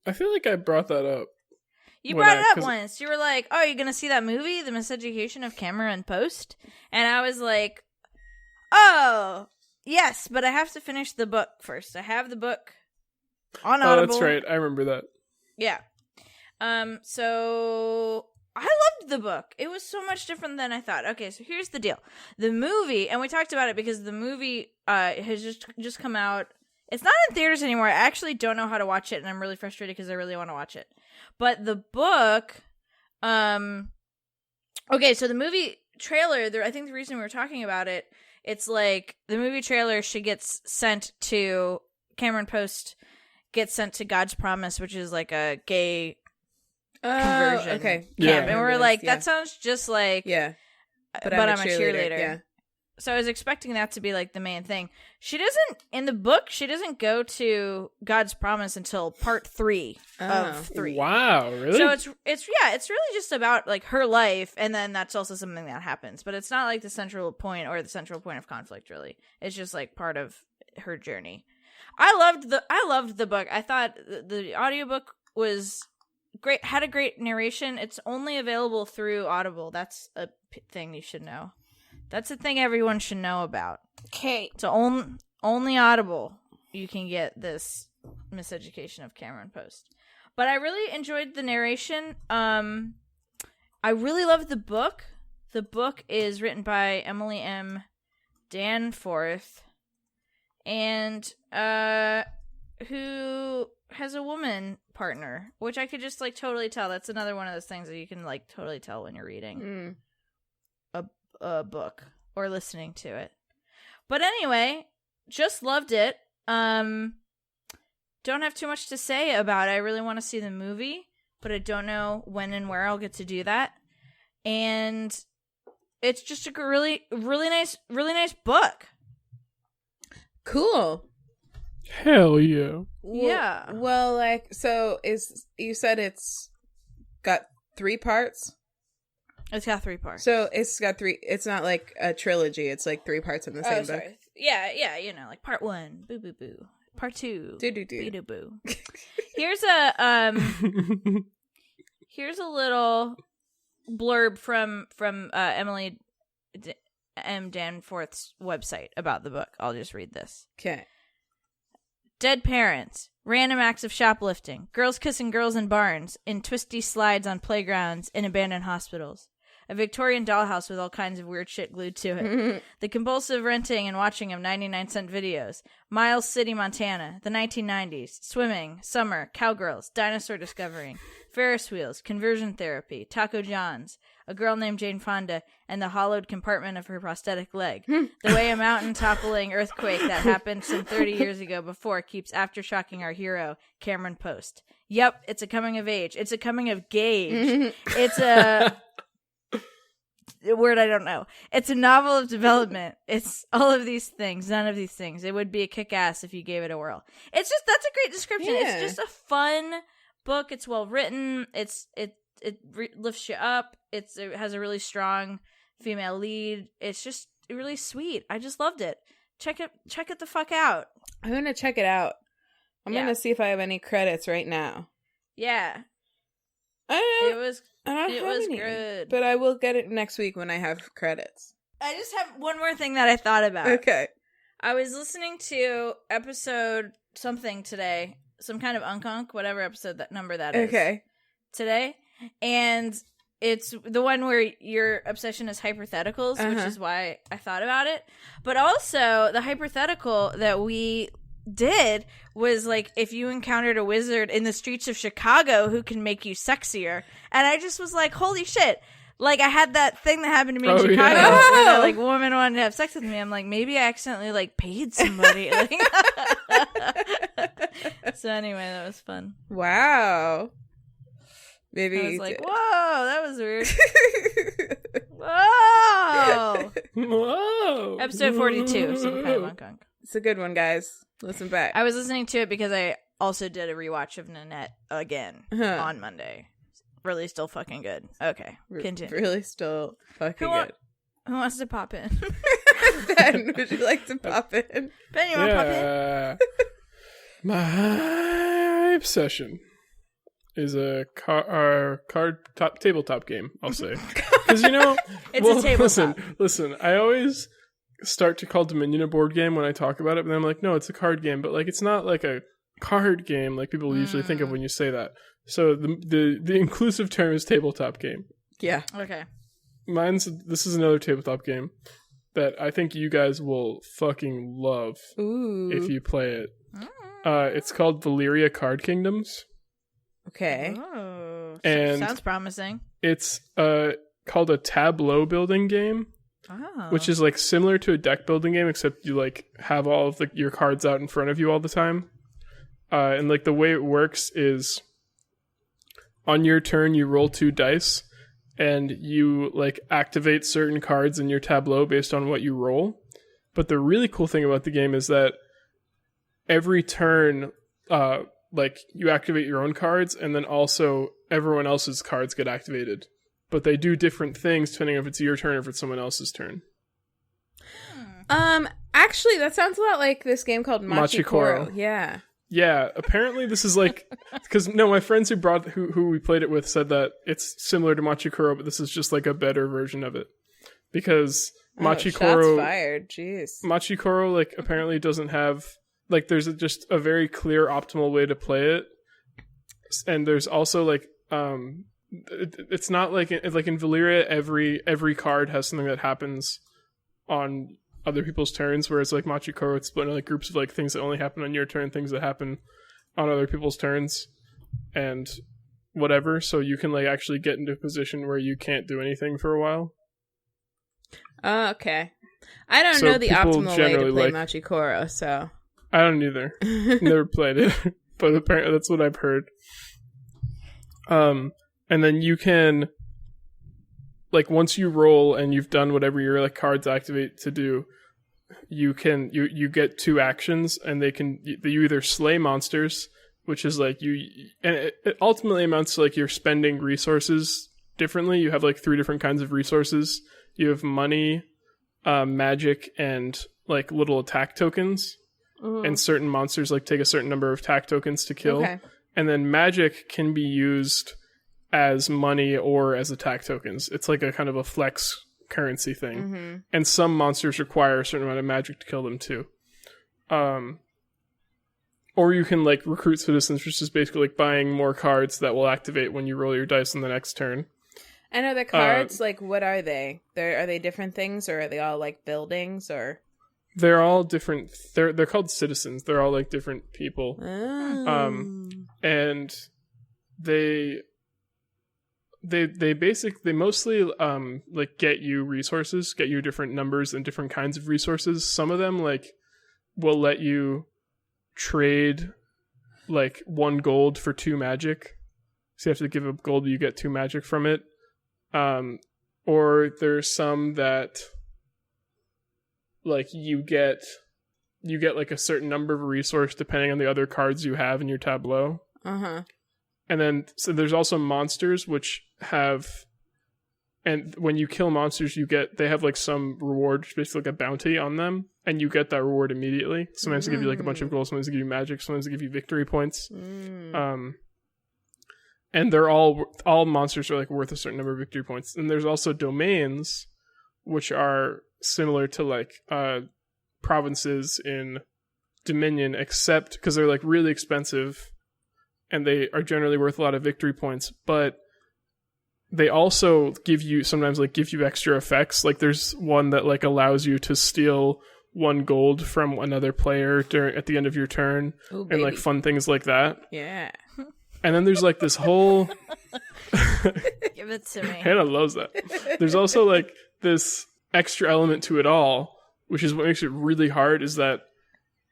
I feel like I brought that up. You brought it up once. You were like, "Oh, you're gonna see that movie, The Miseducation of Cameron Post?" And I was like, "Oh, yes, but I have to finish the book first. I have the book on Audible." Oh, that's right. I remember that. Yeah. So I loved the book. It was so much different than I thought. Okay, so here's the deal. The movie, and we talked about it because the movie has just come out. It's not in theaters anymore. I actually don't know how to watch it, and I'm really frustrated because I really want to watch it. But the book, okay, so the movie trailer, I think the reason we were talking about it, it's like the movie trailer, she gets sent to, Cameron Post gets sent to God's Promise, which is like a gay conversion okay. camp. Yeah. And we're like, that sounds just like, but I'm a cheerleader. Yeah. So I was expecting that to be like the main thing. She doesn't, in the book, she doesn't go to God's Promise until part 3 of 3. Wow, really? So it's really just about like her life, and then that's also something that happens. But it's not like the central point or the central point of conflict, really. It's just like part of her journey. I loved the book. I thought the audiobook was great, had a great narration. It's only available through Audible. That's a thing you should know. That's a thing everyone should know about. Okay. So only Audible you can get this Miseducation of Cameron Post. But I really enjoyed the narration. I really loved the book. The book is written by Emily M. Danforth, and who has a woman partner, which I could just like totally tell. That's another one of those things that you can like totally tell when you're reading a book or listening to it. But anyway, just loved it. Don't have too much to say about it. I really want to see the movie, but I don't know when and where I'll get to do that. And it's just a really nice book. Cool. Hell yeah. Yeah. Well, like, so you said it's got 3 parts? It's got 3 parts. So it's got 3, it's not like a trilogy, it's like 3 parts in the same book. Yeah, you know, like part 1, boo boo boo. Part 2, do do do. boo doo boo. Here's a little blurb from Emily M. Danforth's website about the book. I'll just read this. Okay. Dead parents, random acts of shoplifting, girls kissing girls in barns, in twisty slides on playgrounds, in abandoned hospitals. a Victorian dollhouse with all kinds of weird shit glued to it, the compulsive renting and watching of 99-cent videos, Miles City, Montana, the 1990s, swimming, summer, cowgirls, dinosaur discovering, Ferris wheels, conversion therapy, Taco John's, a girl named Jane Fonda, and the hollowed compartment of her prosthetic leg. The way a mountain-toppling earthquake that happened some 30 years ago before keeps aftershocking our hero, Cameron Post. Yep, it's a coming of age. It's a coming of gauge. It's a word I don't know. It's a novel of development. It's all of these things, none of these things. It would be a kick-ass if you gave it a whirl. It's just, that's a great description. Yeah. It's just a fun book. It's well written. It lifts you up. It has a really strong female lead. It's just really sweet. I just loved it. Check it the fuck out. I'm gonna check it out. I'm gonna see if I have any credits right now. Yeah. I It was don't have any, good. but I will get it next week when I have credits. I just have one more thing that I thought about. Okay. I was listening to episode something today, some kind of Unk, whatever episode that number that is. Okay. Today. And it's the one where your obsession is hypotheticals, which is why I thought about it. But also, the hypothetical that we did was like, if you encountered a wizard in the streets of Chicago who can make you sexier. And I just was like, holy shit. Like, I had that thing that happened to me in Chicago where that, like, woman wanted to have sex with me. I'm like, maybe I accidentally, like, paid somebody. Like, so anyway, that was fun. Wow. Maybe I was like, whoa, that was weird. Whoa. Whoa. Episode 42, some kind of Unk. It's a good one, guys. Listen back. I was listening to it because I also did a rewatch of Nanette again on Monday. Really still fucking good. Okay, continue. Really still fucking good. Who wants to pop in? Ben, would you like to pop in? Ben, you want to pop in? My obsession is a tabletop game, I'll say. Because, you know... It's a tabletop. Listen, I always start to call Dominion a board game when I talk about it, but then I'm like, no, it's a card game. But, like, it's not like a card game like people usually think of when you say that. So the inclusive term is tabletop game. Yeah. Okay. This is another tabletop game that I think you guys will fucking love if you play it. It's called Valeria Card Kingdoms. Okay. Oh, and sounds promising. It's called a tableau building game, which is like similar to a deck building game, except you like have all of your cards out in front of you all the time. And like the way it works is on your turn you roll 2 dice and you like activate certain cards in your tableau based on what you roll. But the really cool thing about the game is that every turn like you activate your own cards and then also everyone else's cards get activated. But they do different things depending if it's your turn or if it's someone else's turn. Actually that sounds a lot like this game called Machikoro. Yeah. Yeah, apparently this is like, because my friends who we played it with said that it's similar to Machikoro, but this is just like a better version of it. Because Machikoro, shots fired, jeez. Machikoro like apparently doesn't have like there's just a very clear optimal way to play it, and there's also like it's not like in Valeria every card has something that happens on other people's turns, whereas like Machikoro it's split into like groups of like things that only happen on your turn, things that happen on other people's turns, and whatever. So you can like actually get into a position where you can't do anything for a while. Okay. I don't know the optimal way to play Machikoro, so I don't either. Never played it, but apparently that's what I've heard. And then you can, like, once you roll and you've done whatever your like cards activate to do, you get 2 actions, and you either slay monsters, which is like and it ultimately amounts to like you're spending resources differently. You have like 3 different kinds of resources. You have money, magic, and like little attack tokens. And certain monsters like take a certain number of attack tokens to kill. Okay. And then magic can be used as money or as attack tokens. It's like a kind of a flex currency thing. And some monsters require a certain amount of magic to kill them too. Or you can like recruit citizens, which is basically like buying more cards that will activate when you roll your dice on the next turn. And are the cards, like, what are they? Are they different things, or are they all, like, buildings, or? They're all different. They're called citizens. They're all, like, different people. Oh. And they mostly, like, get you resources, get you different numbers and different kinds of resources. Some of them, like, will let you trade, like, 1 gold for 2 magic. So you have to give up gold, you get 2 magic from it. Or there's some that, like, you get like a certain number of resource depending on the other cards you have in your tableau. Uh-huh. And then, so there's also monsters which have, and when you kill monsters, they have like some reward, basically like a bounty on them, and you get that reward immediately. Sometimes they give you like a bunch of gold, sometimes they give you magic, sometimes they give you victory points. And they're all monsters are like worth a certain number of victory points. And there's also domains, which are similar to like provinces in Dominion, except because they're like really expensive and they are generally worth a lot of victory points, but they also give you extra effects. Like there's one that like allows you to steal 1 gold from another player at the end of your turn. Ooh, and like fun things like that. Yeah. And then there's like this whole give it to me. Hannah loves that. There's also like this extra element to it all, which is what makes it really hard, is that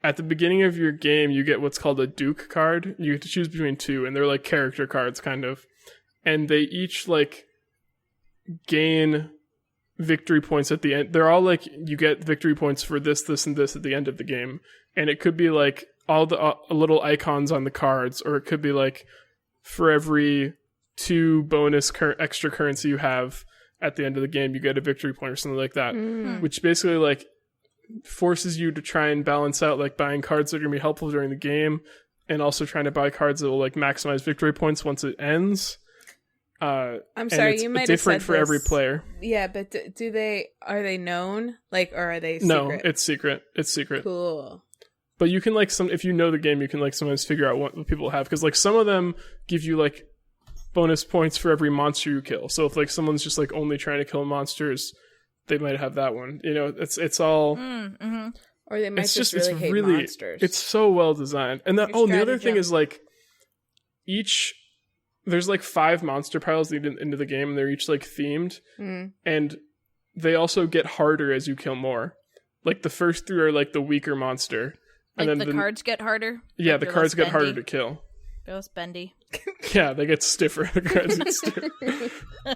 at the beginning of your game you get what's called a Duke card. You get to choose between 2, and they're like character cards kind of. And they each like gain victory points at the end. They're all like, you get victory points for this, and this at the end of the game. And it could be like all the little icons on the cards, or it could be like for every 2 bonus extra currency you have at the end of the game, you get a victory point or something like that, which basically like forces you to try and balance out like buying cards that are going to be helpful during the game, and also trying to buy cards that will like maximize victory points once it ends. I'm sorry, you might have different said for this. every player. Yeah, but are they known? Like, or are they secret? No, it's secret. It's secret. Cool. But you can like if you know the game, you can like sometimes figure out what people have, because like some of them give you like bonus points for every monster you kill. So if like someone's just like only trying to kill monsters, they might have that one. You know, it's all. Mm-hmm. Or they might just really hate monsters. It's so well designed. And the other thing is like there's like 5 monster piles leading into the game, and they're each like themed, and they also get harder as you kill more. Like the first 3 are like the weaker monster. Like and then the cards get harder? Yeah, like the cards get harder to kill. They're less bendy. Yeah, they get stiffer. The cards get stiffer.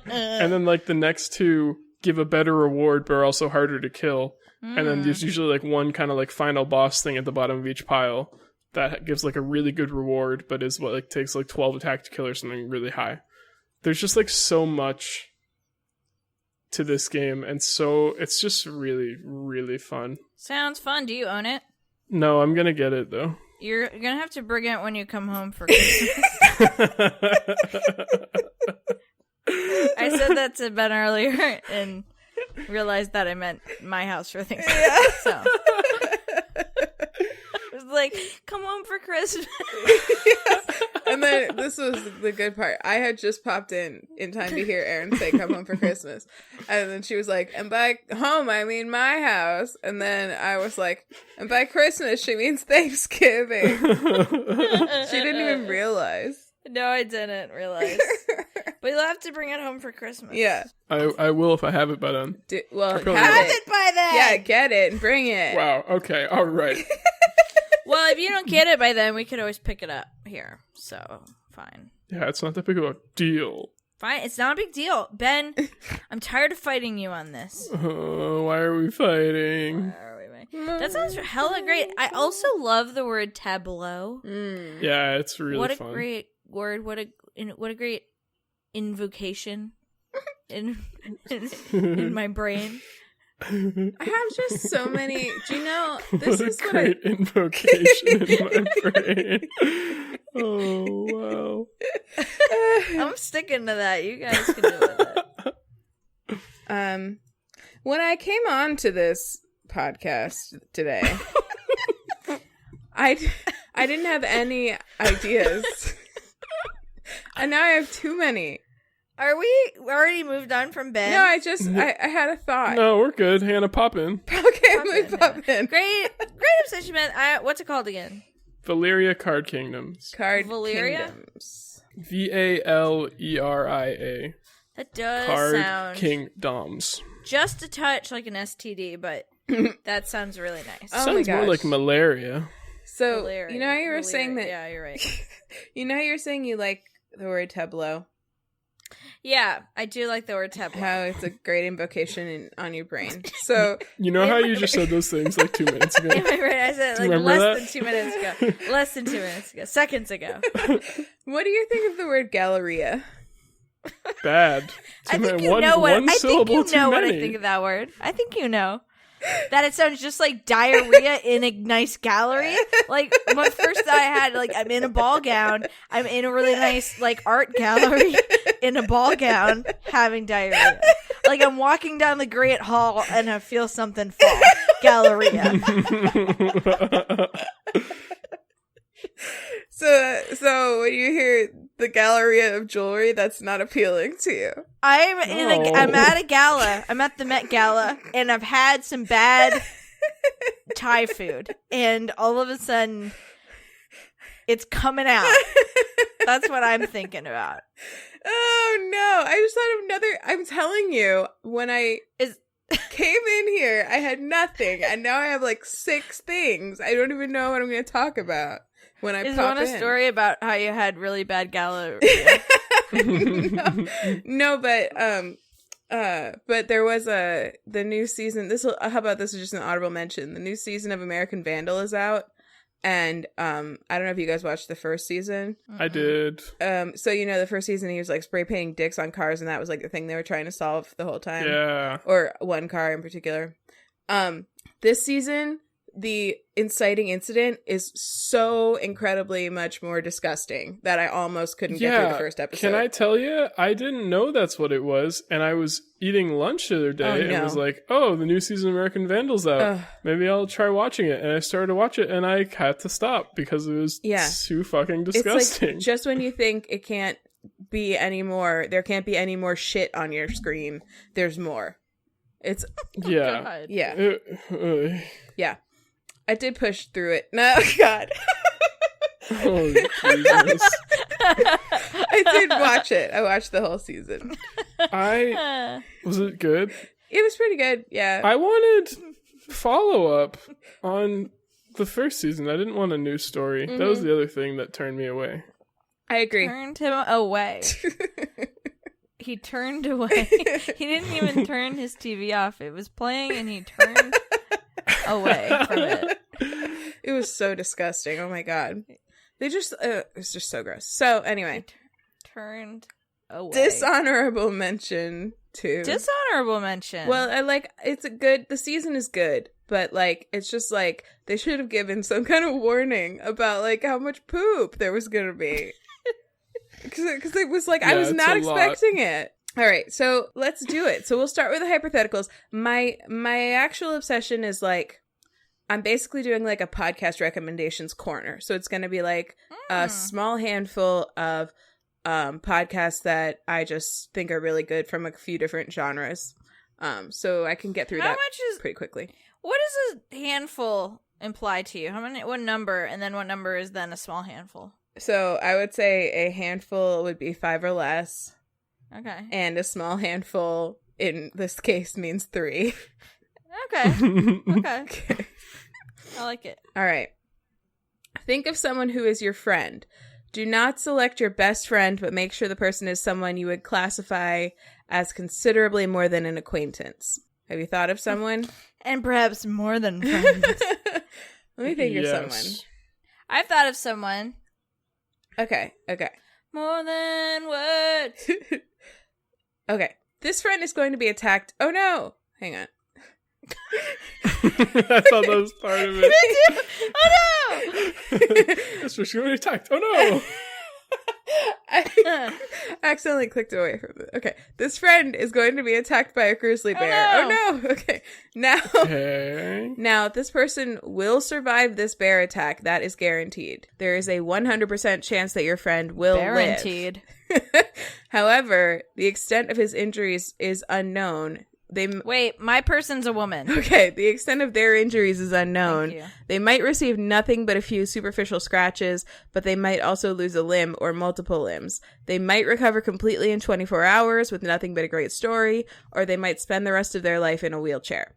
And then like the next 2 give a better reward, but are also harder to kill. And then there's usually like one kind of like final boss thing at the bottom of each pile that gives like a really good reward, but is what like takes like 12 attack to kill or something really high. There's just like so much to this game, and so it's just really, really fun. Sounds fun. Do you own it? No, I'm gonna get it though. You're gonna have to bring it when you come home for Christmas. I said that to Ben earlier and realized that I meant my house for Thanksgiving. Yeah. So it was like, come home for Christmas. Yeah. And then this was the good part. I had just popped in time to hear Erin say, come home for Christmas. And then she was like, and by home, I mean my house. And then I was like, and by Christmas, she means Thanksgiving. She didn't even realize. No, I didn't realize. But you'll have to bring it home for Christmas. Yeah. I will if I have it by then. Have it by then! Yeah, get it and bring it. Wow, okay, alright. Well, if you don't get it by then, we could always pick it up here. So, fine. Yeah, it's not that big of a deal. Fine, it's not a big deal. Ben, I'm tired of fighting you on this. Why are we fighting? That sounds hella great. I also love the word tableau. Yeah, it's really fun. What a great word. What a great invocation in my brain. I have just so many. Do you know this what is a great invocation in my brain? Oh wow! I'm sticking to that. You guys can do it. When I came on to this podcast today, I didn't have any ideas, and now I have too many. Are we already moved on from Ben? No, I had a thought. No, we're good. Hannah, pop in. Okay, pop in. Great obsession, Ben. What's it called again? Valeria Card Kingdoms. Valeria? Kingdoms. Valeria. That does Card sound Kingdoms. just a touch like an STD, but that sounds really nice. Oh Sounds my more gosh. like malaria. So, Valeria. you know how you were saying that... Yeah, you're right. You know how you were saying you like the word tableau? Yeah, I do like the word tableau. How it's a great invocation on your brain. So... You know how you just said those things like 2 minutes ago? Am I right? I said Do you like remember less that? than 2 minutes ago. Less than 2 minutes ago. Seconds ago. What do you think of the word Galleria? Bad. I think you know what I think you know what I many. think of that word. I think you know. That it sounds just like diarrhea in a nice gallery. Like, my first thought I had, like, I'm in a ball gown. I'm in a really nice, like, art gallery in a ball gown having diarrhea. Like, I'm walking down the Great Hall and I feel something fall. Galleria. So when you hear the Galleria of jewelry, that's not appealing to you. I'm at a gala. I'm at the Met Gala, and I've had some bad Thai food, and all of a sudden, it's coming out. That's what I'm thinking about. Oh no! I just thought of another. I'm telling you, when I came in here, I had nothing, and now I have like 6 things. I don't even know what I'm going to talk about when I pop in. Is one a story about how you had really bad gala? No, but there was the new season. How about this is just an audible mention. The new season of American Vandal is out, and I don't know if you guys watched the first season. I did. So you know the first season he was like spray painting dicks on cars, and that was like the thing they were trying to solve the whole time. Yeah. Or one car in particular. This season, the inciting incident is so incredibly much more disgusting that I almost couldn't get through the first episode. Can I tell you, I didn't know that's what it was, and I was eating lunch the other day and was like, oh, the new season of American Vandal's out. Maybe I'll try watching it. And I started to watch it, and I had to stop because it was too fucking disgusting. It's like, just when you think it can't be any more, there can't be any more shit on your screen, there's more. It's... Yeah. Yeah. Yeah. I did push through it. No, God. Oh, Jesus. I did watch it. I watched the whole season. Was it good? It was pretty good, yeah. I wanted follow-up on the first season. I didn't want a new story. That was the other thing that turned me away. I agree. Turned him away. He turned away. He didn't even turn his TV off. It was playing and he turned away from it. It was so disgusting. Oh my God. They just, it's just so gross. So anyway. Turned away. Dishonorable mention too. Dishonorable mention. Well, the season is good, but like, it's just like, they should have given some kind of warning about like how much poop there was going to be. Because it was like, I was not expecting it. All right, so let's do it. So we'll start with the hypotheticals. My actual obsession is like, I'm basically doing like a podcast recommendations corner. So it's going to be like a small handful of podcasts that I just think are really good from a few different genres. So I can get through pretty quickly. What does a handful imply to you? What number, and then what number is then a small handful? So I would say a handful would be 5 or less. Okay. And a small handful in this case means 3. Okay. I like it. All right. Think of someone who is your friend. Do not select your best friend, but make sure the person is someone you would classify as considerably more than an acquaintance. Have you thought of someone? And perhaps more than friends. Let me think of someone. I've thought of someone. Okay. More than words. Okay. This friend is going to be attacked. Oh no! Hang on. I thought that was part of it. Me too. Oh no! This was going to be attacked. Oh no! I accidentally clicked away from it. Okay. This friend is going to be attacked by a grizzly bear. Oh no! Okay. Now, this person will survive this bear attack. That is guaranteed. There is a 100% chance that your friend will live. However, the extent of his injuries is unknown. Wait, my person's a woman. Okay, the extent of their injuries is unknown. Thank you. They might receive nothing but a few superficial scratches, but they might also lose a limb or multiple limbs. They might recover completely in 24 hours with nothing but a great story, or they might spend the rest of their life in a wheelchair.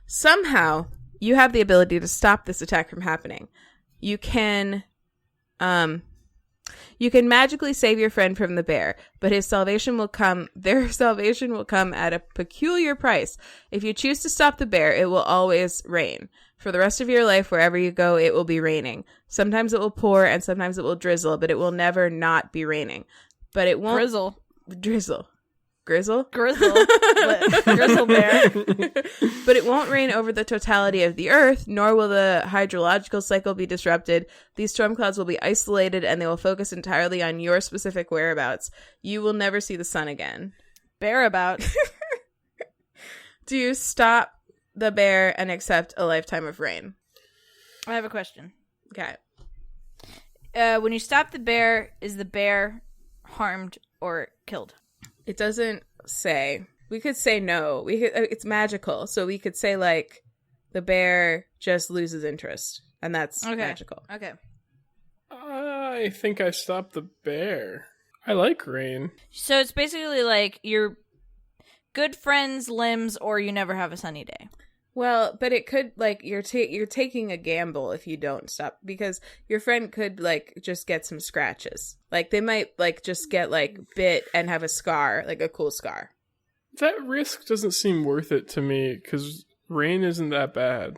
Somehow, you have the ability to stop this attack from happening. You can magically save your friend from the bear, but their salvation will come at a peculiar price. If you choose to stop the bear, it will always rain. For the rest of your life, wherever you go, it will be raining. Sometimes it will pour and sometimes it will drizzle, but it will never not be raining. But it won't drizzle. Grizzle Grizzle bear. But it won't rain over the totality of the earth, nor will the hydrological cycle be disrupted. These storm clouds will be isolated and they will focus entirely on your specific whereabouts. You will never see the sun again. Bearabout. Do you stop the bear and accept a lifetime of rain? I have a question. Okay. When you stop the bear, is the bear harmed or killed? It doesn't say. We could say no. It's magical, so we could say like the bear just loses interest, and that's magical. Okay. I think I stopped the bear. I like rain. So it's basically like your good friend's limbs, or you never have a sunny day. Well, but it could, like, you're taking a gamble if you don't stop, because your friend could, like, just get some scratches. Like, they might, like, just get, like, bit and have a scar, like a cool scar. That risk doesn't seem worth it to me, because rain isn't that bad.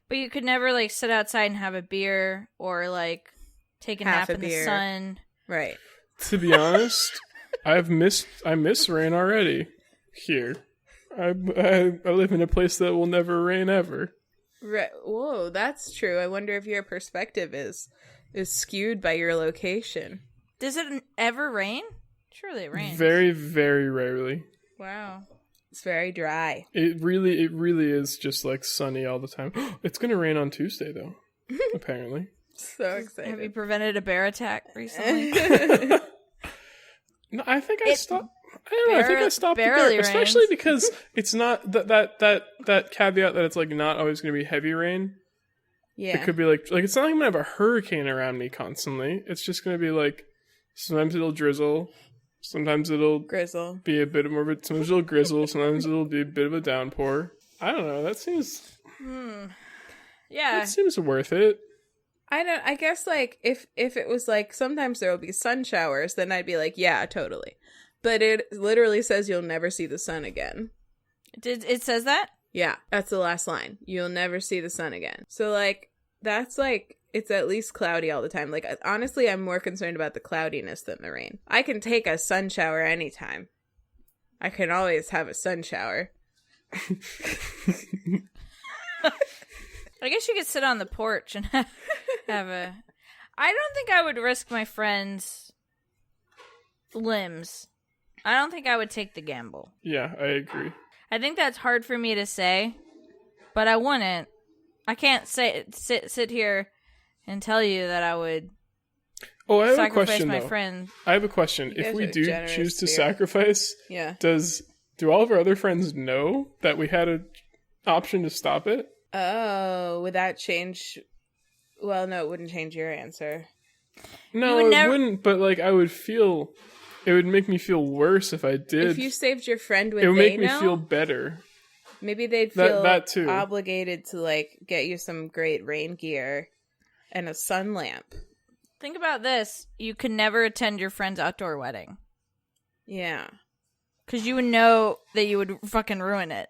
But you could never, like, sit outside and have a beer, or, like, take a nap in the sun. Right. To be honest, I miss rain already here. I live in a place that will never rain ever. Right. Whoa, that's true. I wonder if your perspective is skewed by your location. Does it ever rain? Surely it rains. Very, very rarely. Wow. It's very dry. It really is just like sunny all the time. It's gonna rain on Tuesday though. Apparently. So excited. Have you prevented a bear attack recently? No, I think I stopped. I don't know. I think I stopped the barely bear, especially because it's not that caveat that it's like not always going to be heavy rain. Yeah, it could be like it's not like I'm gonna have a hurricane around me constantly. It's just going to be like sometimes it'll drizzle, sometimes it'll grizzle, be a bit more of a, sometimes it'll grizzle, sometimes it'll be a bit of a downpour. I don't know. That seems yeah, that seems worth it. I guess like if it was like sometimes there will be sun showers, then I'd be like, yeah, totally. But it literally says you'll never see the sun again. It says that? Yeah, that's the last line. You'll never see the sun again. So, like, that's like, it's at least cloudy all the time. Like, honestly, I'm more concerned about the cloudiness than the rain. I can take a sun shower anytime. I can always have a sun shower. I guess you could sit on the porch and have a... I don't think I would risk my friend's limbs. I don't think I would take the gamble. Yeah, I agree. I think that's hard for me to say, but I wouldn't. I can't sit here and tell you that I would sacrifice my friend. I have a question. If we do choose to sacrifice, do all of our other friends know that we had an option to stop it? Oh, would that change? Well, no, it wouldn't change your answer. No, it wouldn't, but like I would feel... It would make me feel worse if I did. If you saved your friend, it would make me feel better. Maybe they'd feel that too. Obligated to like get you some great rain gear and a sun lamp. Think about this. You could never attend your friend's outdoor wedding. Yeah. Because you would know that you would fucking ruin it.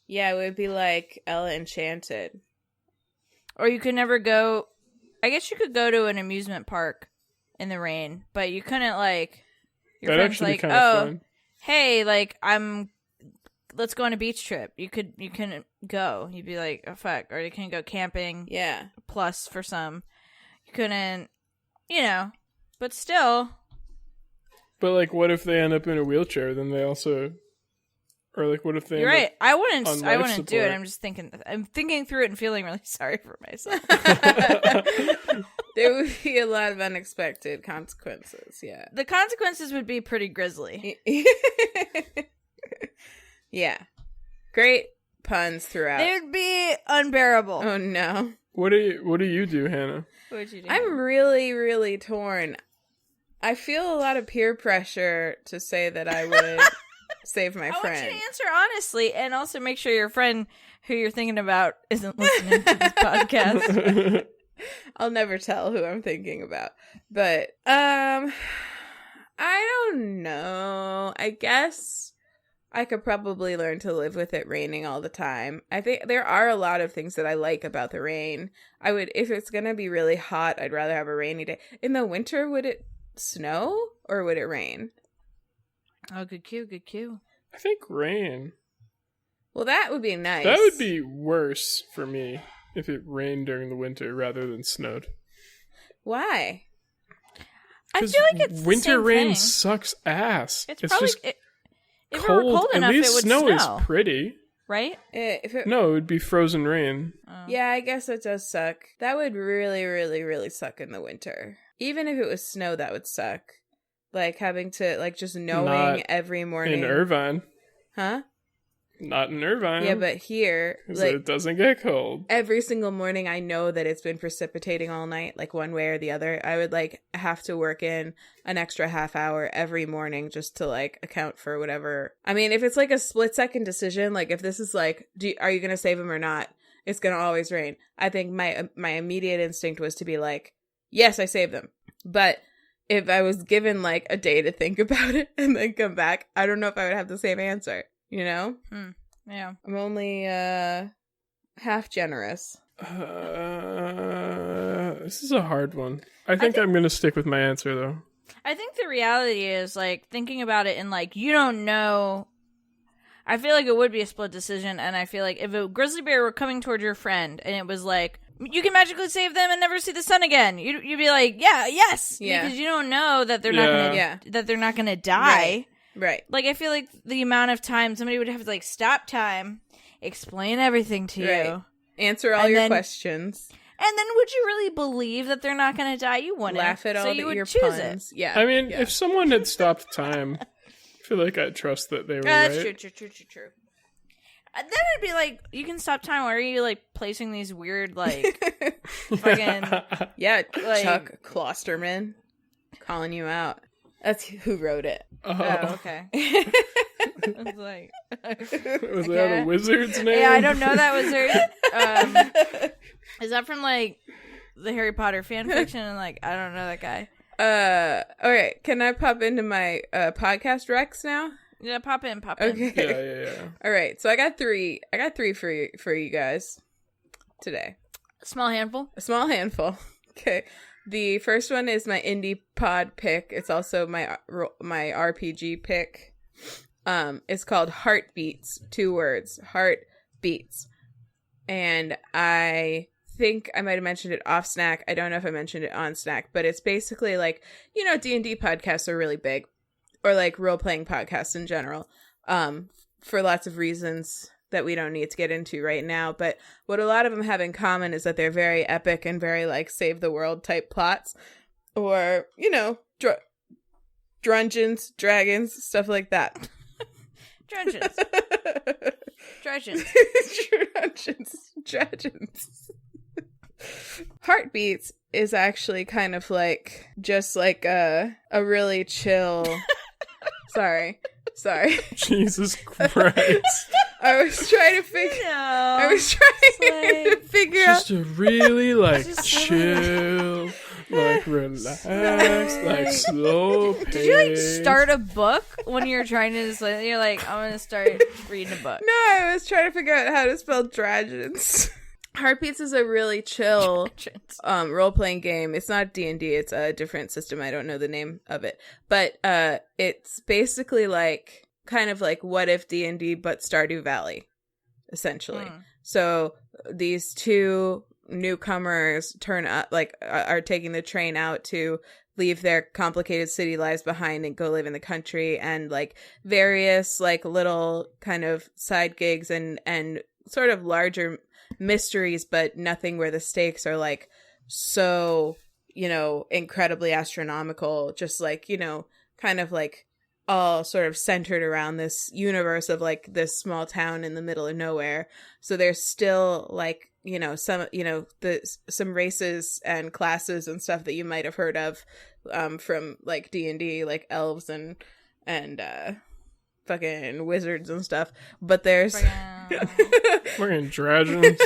Yeah, it would be like Ella Enchanted. Or you could never go... I guess you could go to an amusement park in the rain, but you couldn't like... Your friend's like, fun. Hey, like, let's go on a beach trip. You couldn't go. You'd be like, oh, fuck. Or you can go camping. Yeah. Plus for some. You couldn't, but still. But, like, what if they end up in a wheelchair? Then they also Or like, what if they? You're right. I wouldn't support? do it. I'm just thinking. I'm thinking through it and feeling really sorry for myself. There would be a lot of unexpected consequences. Yeah, the consequences would be pretty grisly. Yeah, great puns throughout. They would be unbearable. Oh no. What do you do, Hannah? What would you do? I'm really, really torn. I feel a lot of peer pressure to say that I would save my friend. I want you to answer honestly, and also make sure your friend who you're thinking about isn't listening to this podcast. I'll never tell who I'm thinking about. But, I don't know. I guess I could probably learn to live with it raining all the time. I think there are a lot of things that I like about the rain. If it's going to be really hot, I'd rather have a rainy day. In the winter, would it snow or would it rain? Oh, good cue. I think rain. Well, that would be nice. That would be worse for me if it rained during the winter rather than snowed. Why? I feel like it's the winter same rain thing. sucks ass. It's probably just if cold. it were cold enough, At least it would snow is pretty, right? No, it would be frozen rain. Yeah, I guess it does suck. That would really, really, really suck in the winter. Even if it was snow, that would suck. Like having to, like, just knowing Not every morning. In Irvine. Huh? Not in Irvine. Yeah, but here, like, it doesn't get cold. Every single morning I know that it's been precipitating all night, like one way or the other. I would, like, have to work in an extra half hour every morning just to, like, account for whatever. I mean, if it's, like, a split-second decision, like, if this is, like, are you going to save him or not? It's going to always rain. I think my immediate instinct was to be like, yes, I saved them. But if I was given, like, a day to think about it and then come back, I don't know if I would have the same answer, you know? Yeah. I'm only half generous. This is a hard one. I think I'm going to stick with my answer, though. I think the reality is, like, thinking about it and, like, you don't know. I feel like it would be a split decision, and I feel like if a grizzly bear were coming toward your friend and it was like, you can magically save them and never see the sun again, you'd be like, yes, because you don't know that they're not gonna die. Right. Like, I feel like the amount of time somebody would have to, like, stop time, explain everything to you, answer all your questions, and then would you really believe that they're not gonna die? You wouldn't. Laugh at all your puns. Yeah. I mean, if someone had stopped time, I feel like I'd trust that they were right. That's true. Then it'd be like, you can stop time. Why are you, like, placing these weird, like, fucking... Yeah, like, Chuck Klosterman calling you out. That's who wrote it. Oh, okay. I was like... Was that a wizard's name? Yeah, I don't know that wizard. Is that from, like, the Harry Potter fan fiction? And, like, I don't know that guy. Okay, can I pop into my podcast Rex now? Yeah, pop in. Okay. Yeah. All right, so I got three for you guys today. A small handful. Okay. The first one is my indie pod pick. It's also my RPG pick. It's called Heartbeats. 2 words. Heartbeats. And I think I might have mentioned it off Snack. I don't know if I mentioned it on Snack, but it's basically like, D&D podcasts are really big, or like role-playing podcasts in general, for lots of reasons that we don't need to get into right now. But what a lot of them have in common is that they're very epic and very, like, save the world type plots, or, dragons, stuff like that. Dragons. Heartbeats is actually kind of like just like a really chill. Sorry. Jesus Christ. I was trying to figure out just a really, like, chill, like, relax, like, slow pace. Did you, like, start a book when you were trying to just, like, you're like, I'm gonna start reading a book? No, I was trying to figure out how to spell dragons. Heartbeats is a really chill role-playing game. It's not D&D. It's a different system. I don't know the name of it. But it's basically like kind of like what if D&D but Stardew Valley, essentially. So these 2 newcomers are taking the train out to leave their complicated city lives behind and go live in the country, and like various like little kind of side gigs and sort of larger mysteries, but nothing where the stakes are like so, you know, incredibly astronomical, just like, you know, kind of like all sort of centered around this universe of like this small town in the middle of nowhere. So there's still like, you know, some, you know, some races and classes and stuff that you might have heard of from like D&D, like elves and fucking wizards and stuff. But there's fucking dragons.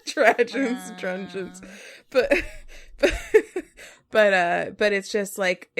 Dragons. But it's just like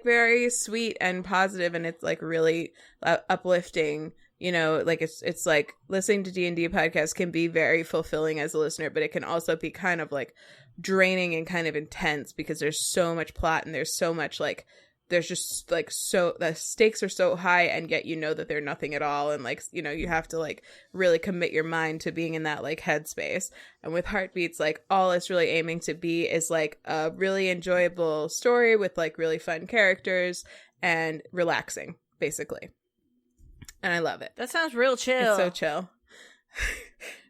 very sweet and positive, and it's like really uplifting, you know, like it's like listening to D&D podcasts can be very fulfilling as a listener, but it can also be kind of like draining and kind of intense because there's so much plot and there's so much like there's just like so the stakes are so high, and yet you know that they're nothing at all, and like, you know, you have to like really commit your mind to being in that like headspace. And with Heartbeats, like all it's really aiming to be is like a really enjoyable story with like really fun characters and relaxing, basically. And I love it. That sounds real chill. It's so chill.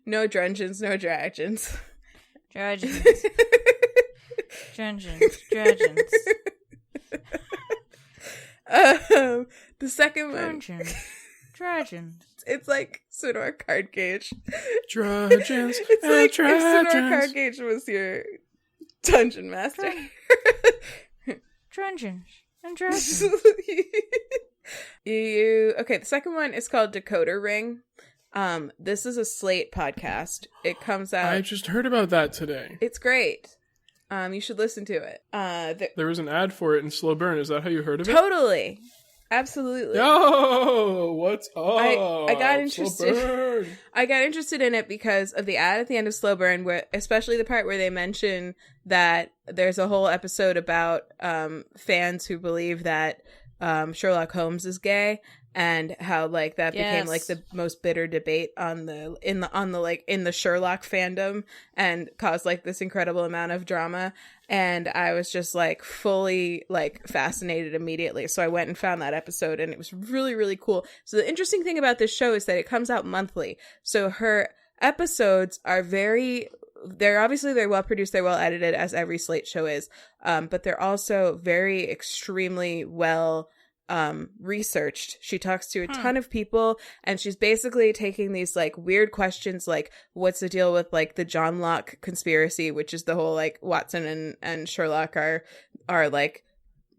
No drungeons, no dragons. Dragons. Dragons. The second one, Dragons. It's like Sonor Card Cage. Dragons. It's like dragons. if Sonor Card Cage was your dungeon master. Dragons and dragons. Okay, the second one is called Decoder Ring. This is a Slate podcast. It comes out. I just heard about that today. It's great. You should listen to it. There was an ad for it in Slow Burn. Is that how you heard of it? Totally. Absolutely. Yo, what's up? I got interested. Slow Burn. I got interested in it because of the ad at the end of Slow Burn, where especially the part where they mention that there's a whole episode about fans who believe that Sherlock Holmes is gay, and how like that became like the most bitter debate in the Sherlock fandom, and caused like this incredible amount of drama. And I was just like fully like fascinated immediately. So I went and found that episode, and it was really, really cool. So the interesting thing about this show is that it comes out monthly. So her episodes are they're well produced, they're well edited, as every Slate show is. But they're also very extremely well researched. She talks to a ton of people, and she's basically taking these like weird questions like, what's the deal with like the John Locke conspiracy, which is the whole like Watson and Sherlock are like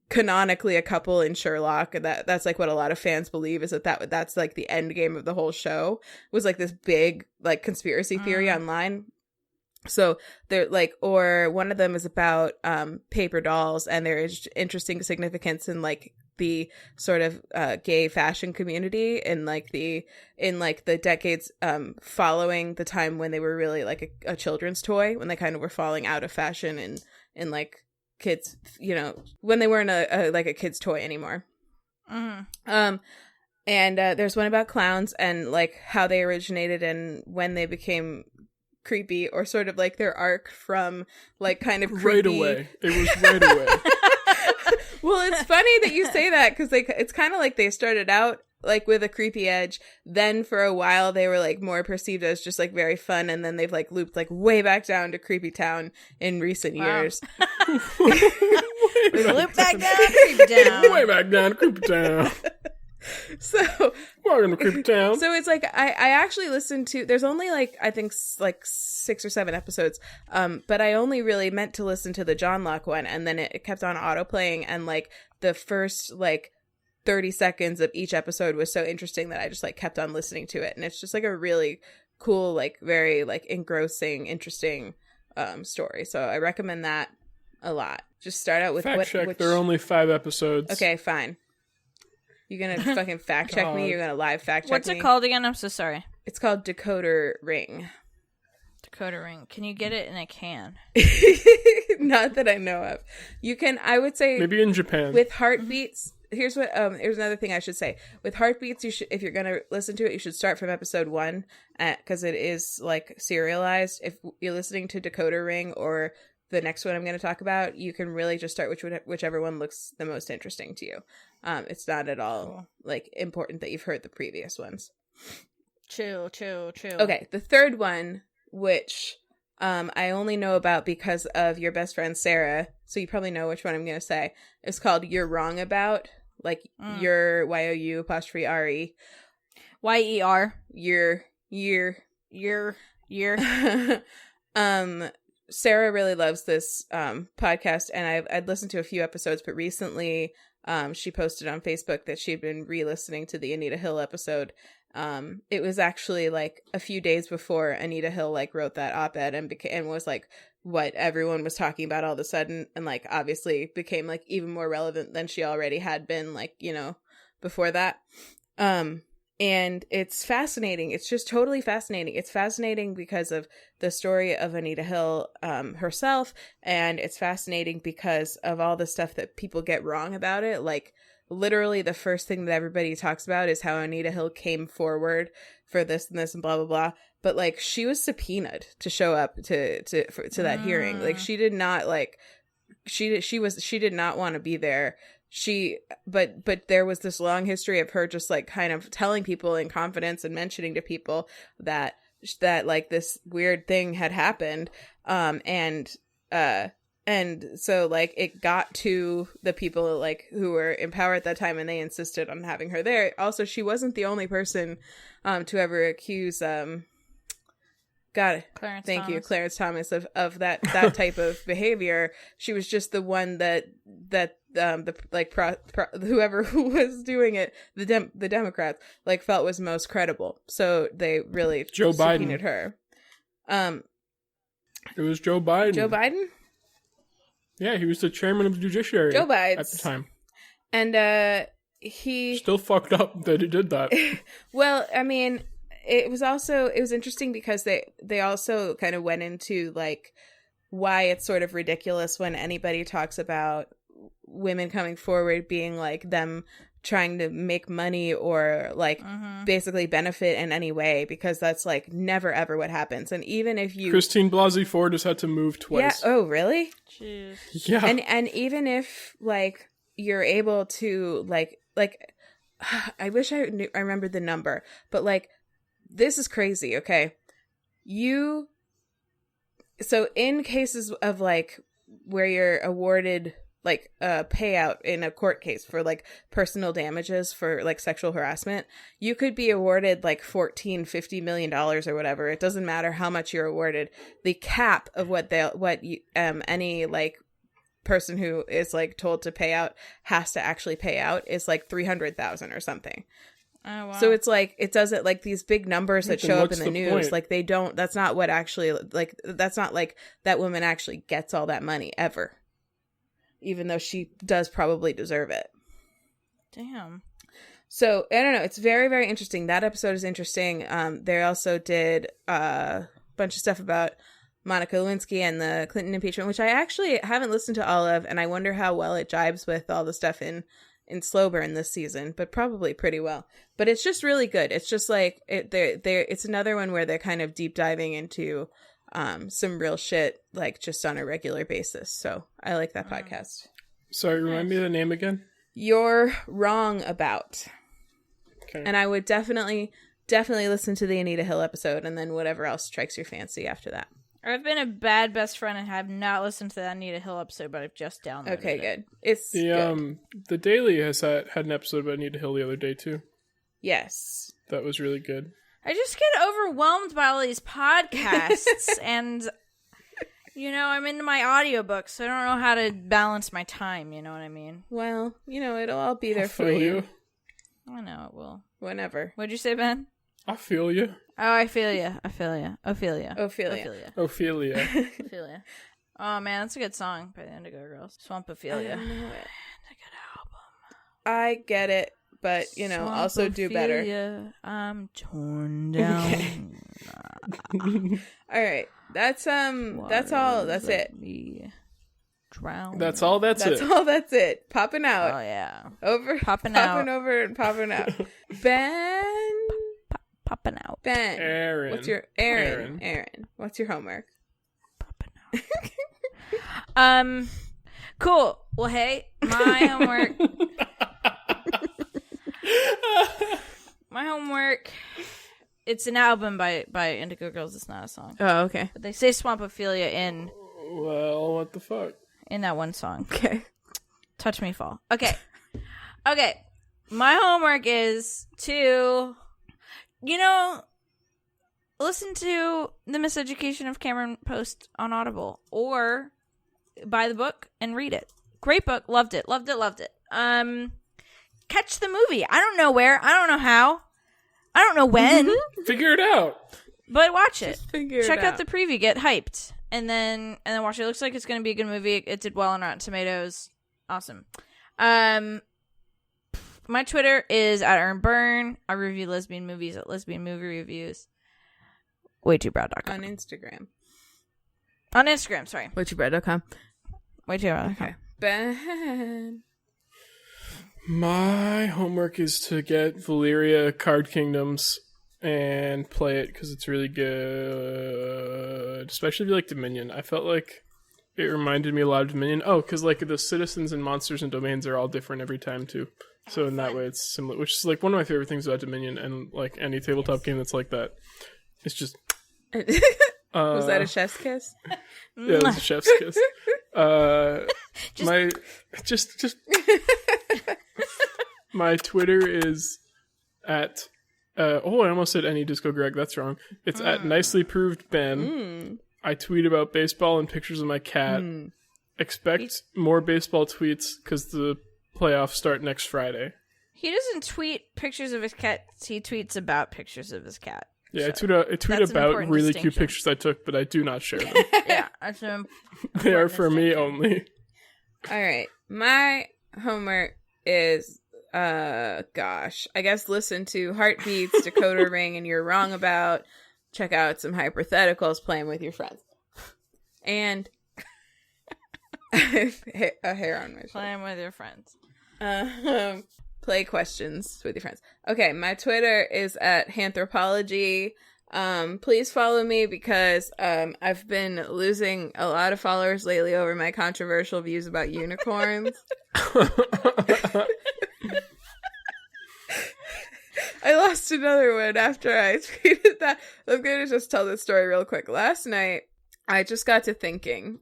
canonically a couple in Sherlock, and that's like what a lot of fans believe, is that's like the end game of the whole show, was like this big like conspiracy theory online. So they're like, or one of them is about paper dolls, and there is interesting significance in like the sort of gay fashion community in the decades following the time when they were really like a children's toy, when they kind of were falling out of fashion and like kids, you know, when they weren't a kid's toy anymore. And there's one about clowns and like how they originated and when they became creepy, or sort of like their arc from like kind of creepy. Right away. It was right away. Well, it's funny that you say that, because it's kind of like they started out like with a creepy edge, then for a while they were like more perceived as just like very fun, and then they've like looped like way back down to Creepy Town in recent years. Loop back down, Creepy Town. Way back down to Creepy Town. So welcome to Creepy Town. So it's like I actually listened to, there's only like I think like 6 or 7 episodes, but I only really meant to listen to the John Locke one, and then it kept on auto playing, and like the first like 30 seconds of each episode was so interesting that I just like kept on listening to it, and it's just like a really cool, like very like engrossing, interesting story. So I recommend that a lot. Just start out with check. There are only 5 episodes. Okay, fine. You're gonna fucking fact check me? You're gonna live fact check me? What's it called again? I'm so sorry. It's called Decoder Ring. Decoder Ring. Can you get it in a can? Not that I know of. You can, I would say, maybe in Japan. With Heartbeats, here's another thing I should say. With Heartbeats, you should, if you're gonna listen to it, you should start from episode 1, because it is like serialized. If you're listening to Decoder Ring or the next one I'm going to talk about, you can really just start whichever one looks the most interesting to you. It's not at all like important that you've heard the previous ones. Chill. Okay, the third one, which I only know about because of your best friend Sarah, so you probably know which one I'm going to say. It's called You're Wrong About, like your YOU''RE. YER. Sarah really loves this podcast, and I'd listened to a few episodes, but recently she posted on Facebook that she'd been re-listening to the Anita Hill episode. It was actually like a few days before Anita Hill like wrote that op-ed and was like what everyone was talking about all of a sudden, and like obviously became like even more relevant than she already had been, like, you know, before that. And it's fascinating. It's just totally fascinating. It's fascinating because of the story of Anita Hill herself, and it's fascinating because of all the stuff that people get wrong about it. Like, literally the first thing that everybody talks about is how Anita Hill came forward for this and this and blah, blah, blah. But, like, she was subpoenaed to show up to that hearing. Like, she did not, like, she did not want to be there. But there was this long history of her just like kind of telling people in confidence and mentioning to people that like this weird thing had happened. And so like it got to the people like who were in power at that time, and they insisted on having her there. Also, she wasn't the only person to ever accuse Clarence Thomas of that type of behavior. She was just the one that whoever who was doing it, the Democrats like felt was most credible. So they really subpoenaed her. It was Joe Biden. Joe Biden? Yeah, he was the chairman of the judiciary. Joe Biden at the time. And he still fucked up that he did that. Well, I mean, it was interesting because they also kind of went into like why it's sort of ridiculous when anybody talks about women coming forward being like them trying to make money or like basically benefit in any way, because that's like never ever what happens. And even if you Christine Blasey Ford has had to move twice. Yeah. Oh, really? Jeez. Yeah. And even if like you're able to like I wish I remembered the number, but like this is crazy. Okay. So in cases of like where you're awarded like a payout in a court case for like personal damages for like sexual harassment, you could be awarded like $50 million or whatever. It doesn't matter how much you're awarded. The cap of any like person who is like told to pay out has to actually pay out is like $300,000 or something. Oh, wow. So it's like, it doesn't like these big numbers that show up in the news. Point? Like they don't, that's not what actually, like, that's not like that woman actually gets all that money ever. Even though she does probably deserve it. Damn. So, I don't know. It's very, very interesting. That episode is interesting. They also did a bunch of stuff about Monica Lewinsky and the Clinton impeachment, which I actually haven't listened to all of, and I wonder how well it jibes with all the stuff in Slow Burn this season, but probably pretty well. But it's just really good. It's just like, it's another one where they're kind of deep diving into some real shit, like just on a regular basis. So I like that podcast. Sorry, remind me of the name again. You're Wrong About. Okay. And I would definitely listen to the Anita Hill episode, and then whatever else strikes your fancy after that. I've been a bad best friend and have not listened to that Anita Hill episode, but I've just downloaded it. Okay, good. It's good. The Daily has had an episode about Anita Hill the other day too. Yes. That was really good. I just get overwhelmed by all these podcasts, and, you know, I'm into my audiobooks, so I don't know how to balance my time, you know what I mean? Well, you know, it'll all be there for feel you. I know it will. Whenever. What'd you say, Ben? I feel you. Oh, I feel you. Ophelia. Ophelia. Oh, man, that's a good song by the Indigo Girls. Swamp Ophelia. I know it. And a good album. I get it. But, you know, Swamp also do better. Ophelia, I'm torn down. Okay. All right. That's all. That's it. Drown. That's all. That's it. All. That's it. Popping out. Oh yeah. Popping over and popping out. Ben. Popping out. Ben. Erin. What's your Erin? What's your homework? Popping out. Cool. Well, hey, my homework. My homework. It's an album by Indigo Girls. It's not a song. Oh, okay. But they say Swampophilia in. Well, what the fuck? In that one song. Okay. Touch Me Fall. Okay. Okay. My homework is to, listen to The Miseducation of Cameron Post on Audible, or buy the book and read it. Great book. Loved it. Loved it. Loved it. Catch the movie. I don't know where. I don't know how. I don't know when. Figure it out. But watch it. Check out the preview. Get hyped. And then watch it. It looks like it's going to be a good movie. It did well on Rotten Tomatoes. Awesome. My Twitter is @ErinByrne. I review lesbian movies at LesbianMovieReviews. WayTooBroad.com. On Instagram, sorry. WayTooBroad.com. WayTooBroad.com. Okay. Ben. My homework is to get Valeria Card Kingdoms and play it because it's really good. Especially if you like Dominion. I felt like it reminded me a lot of Dominion. Oh, because like the citizens and monsters and domains are all different every time too. So in that way it's similar, which is like one of my favorite things about Dominion, and like any tabletop game that's like that. It's just was that a chef's kiss? Yeah, it was a chef's kiss. My Twitter is at I almost said any disco Greg. That's wrong. It's at nicely proved Ben. I tweet about baseball and pictures of my cat. Expect more baseball tweets because the playoffs start next Friday. He doesn't tweet pictures of his cat. He tweets about pictures of his cat. Yeah, so I tweet about really cute pictures I took, but I do not share them. Yeah, that's they are for me only. All right, my homework is, I guess listen to Heartbeats, Decoder Ring, and You're Wrong About. Check out some hypotheticals, playing with your friends, and a hair on my shoulder. Playing with your friends. Play questions with your friends. Okay, my Twitter is at Hanthropology. Please follow me because I've been losing a lot of followers lately over my controversial views about unicorns. I lost another one after I tweeted that. I'm going to just tell this story real quick. Last night, I just got to thinking,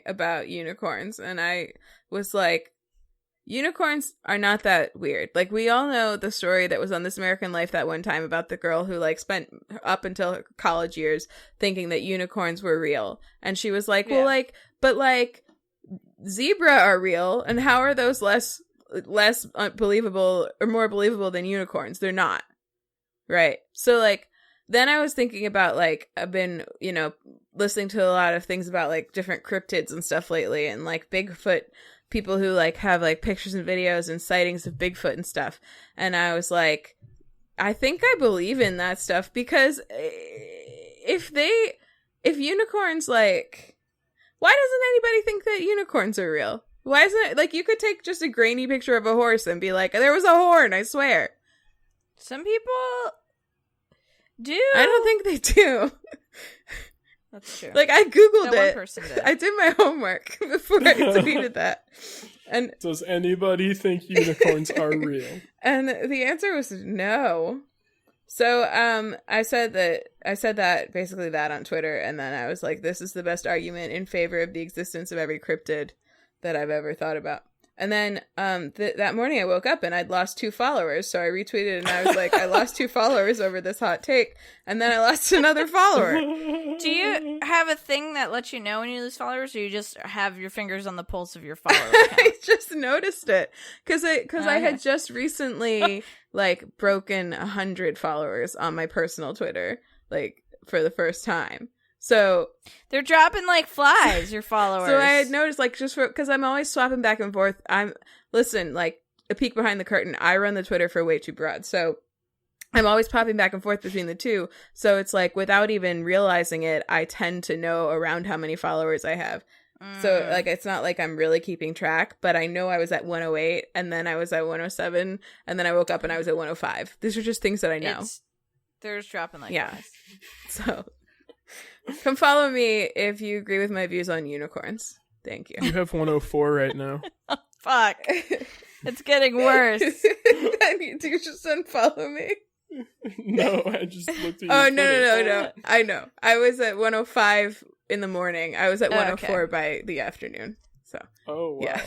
about unicorns, and I was like, unicorns are not that weird. Like, we all know the story that was on This American Life that one time about the girl who, like, spent up until her college years thinking that unicorns were real. And she was like, but zebra are real, and how are those less believable or more believable than unicorns? They're not. Right? So, like, then I was thinking about, like, I've been, listening to a lot of things about, like, different cryptids and stuff lately, and, like, Bigfoot, people who, like, have, like, pictures and videos and sightings of Bigfoot and stuff. And I was like, I think I believe in that stuff, because if unicorns, like, why doesn't anybody think that unicorns are real? Why isn't it, like, you could take just a grainy picture of a horse and be like, there was a horn, I swear. Some people do. I don't think they do. That's true. Like, I Googled that it. One person did. I did my homework before I tweeted that. And does anybody think unicorns are real? And the answer was no. So I said that basically that on Twitter, and then I was like, this is the best argument in favor of the existence of every cryptid that I've ever thought about. And then that morning I woke up and I'd lost 2 followers, so I retweeted and I was like, I lost 2 followers over this hot take, and then I lost another follower. Do you have a thing that lets you know when you lose followers, or you just have your fingers on the pulse of your follower count? I just noticed it because I had just recently like broken 100 followers on my personal Twitter, like, for the first time. So they're dropping like flies, your followers. So I had noticed, like, just because I'm always swapping back and forth. Like, a peek behind the curtain, I run the Twitter for WayTooBroad, so I'm always popping back and forth between the two. So it's like, without even realizing it, I tend to know around how many followers I have. So, like, it's not like I'm really keeping track, but I know I was at 108, and then I was at 107, and then I woke up and I was at 105. These are just things that I know. They're just dropping like flies. So come follow me if you agree with my views on unicorns. Thank you. You have 104 right now. Fuck. It's getting worse. You just unfollow me. No, I just looked at you. Oh, no. I know. I was at 105 in the morning. I was at 104 by the afternoon. So. Oh, wow. Yeah.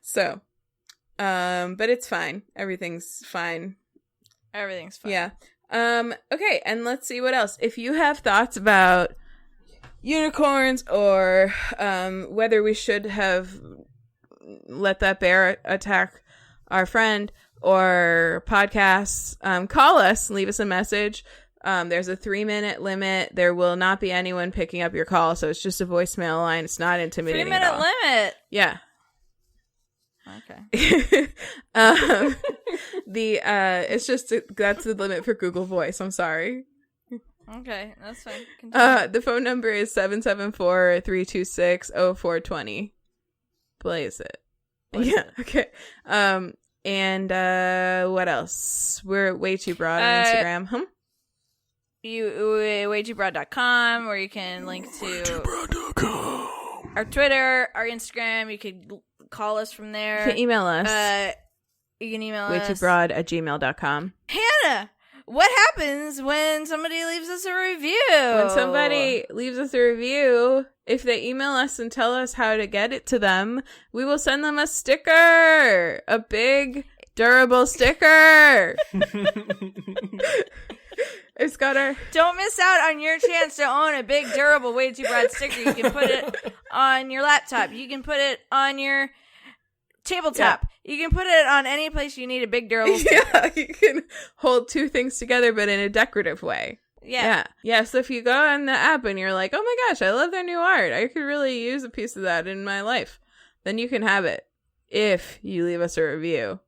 So, but it's fine. Everything's fine. Everything's fine. Yeah. Okay, and let's see what else. If you have thoughts about unicorns or whether we should have let that bear attack our friend or podcasts, call us, leave us a message. There's a 3-minute limit. There will not be anyone picking up your call, so it's just a voicemail line. It's not intimidating at all. 3-minute limit. Yeah. Okay. It's just that's the limit for Google Voice. I'm sorry. Okay, that's fine. Continue. The phone number is 774-326-0420. Blaze it. Okay. And what else? We're WayTooBroad on Instagram. WayTooBroad.com, where you can link to our Twitter, our Instagram. You could call us from there. You can email us. You can email us. WayTooBroad@gmail.com. Hannah, what happens when somebody leaves us a review? When somebody leaves us a review, if they email us and tell us how to get it to them, we will send them a sticker. A big, durable sticker. It's got our... Don't miss out on your chance to own a big, durable WayTooBroad sticker. You can put it on your laptop. You can put it on your tabletop. Yeah. You can put it on any place you need a big, durable sticker. Yeah, you can hold two things together, but in a decorative way. Yeah. So if you go on the app and you're like, oh my gosh, I love their new art. I could really use a piece of that in my life. Then you can have it if you leave us a review.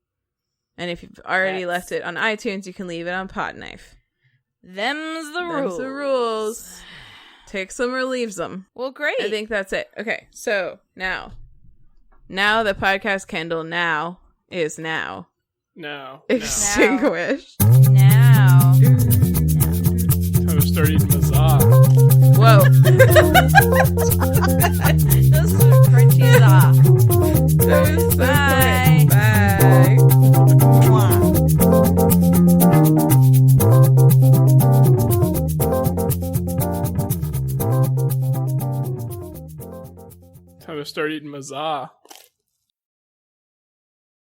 And if you've already left it on iTunes, you can leave it on Podknife. Them's the rules. Takes them or leaves them. Well, great. I think that's it. Okay, so now the podcast candle now is now. Now. Extinguished. Now. Time to start eating mazah. Whoa. Those are crunchy za. Bye. Bye. Time to start eating mazah.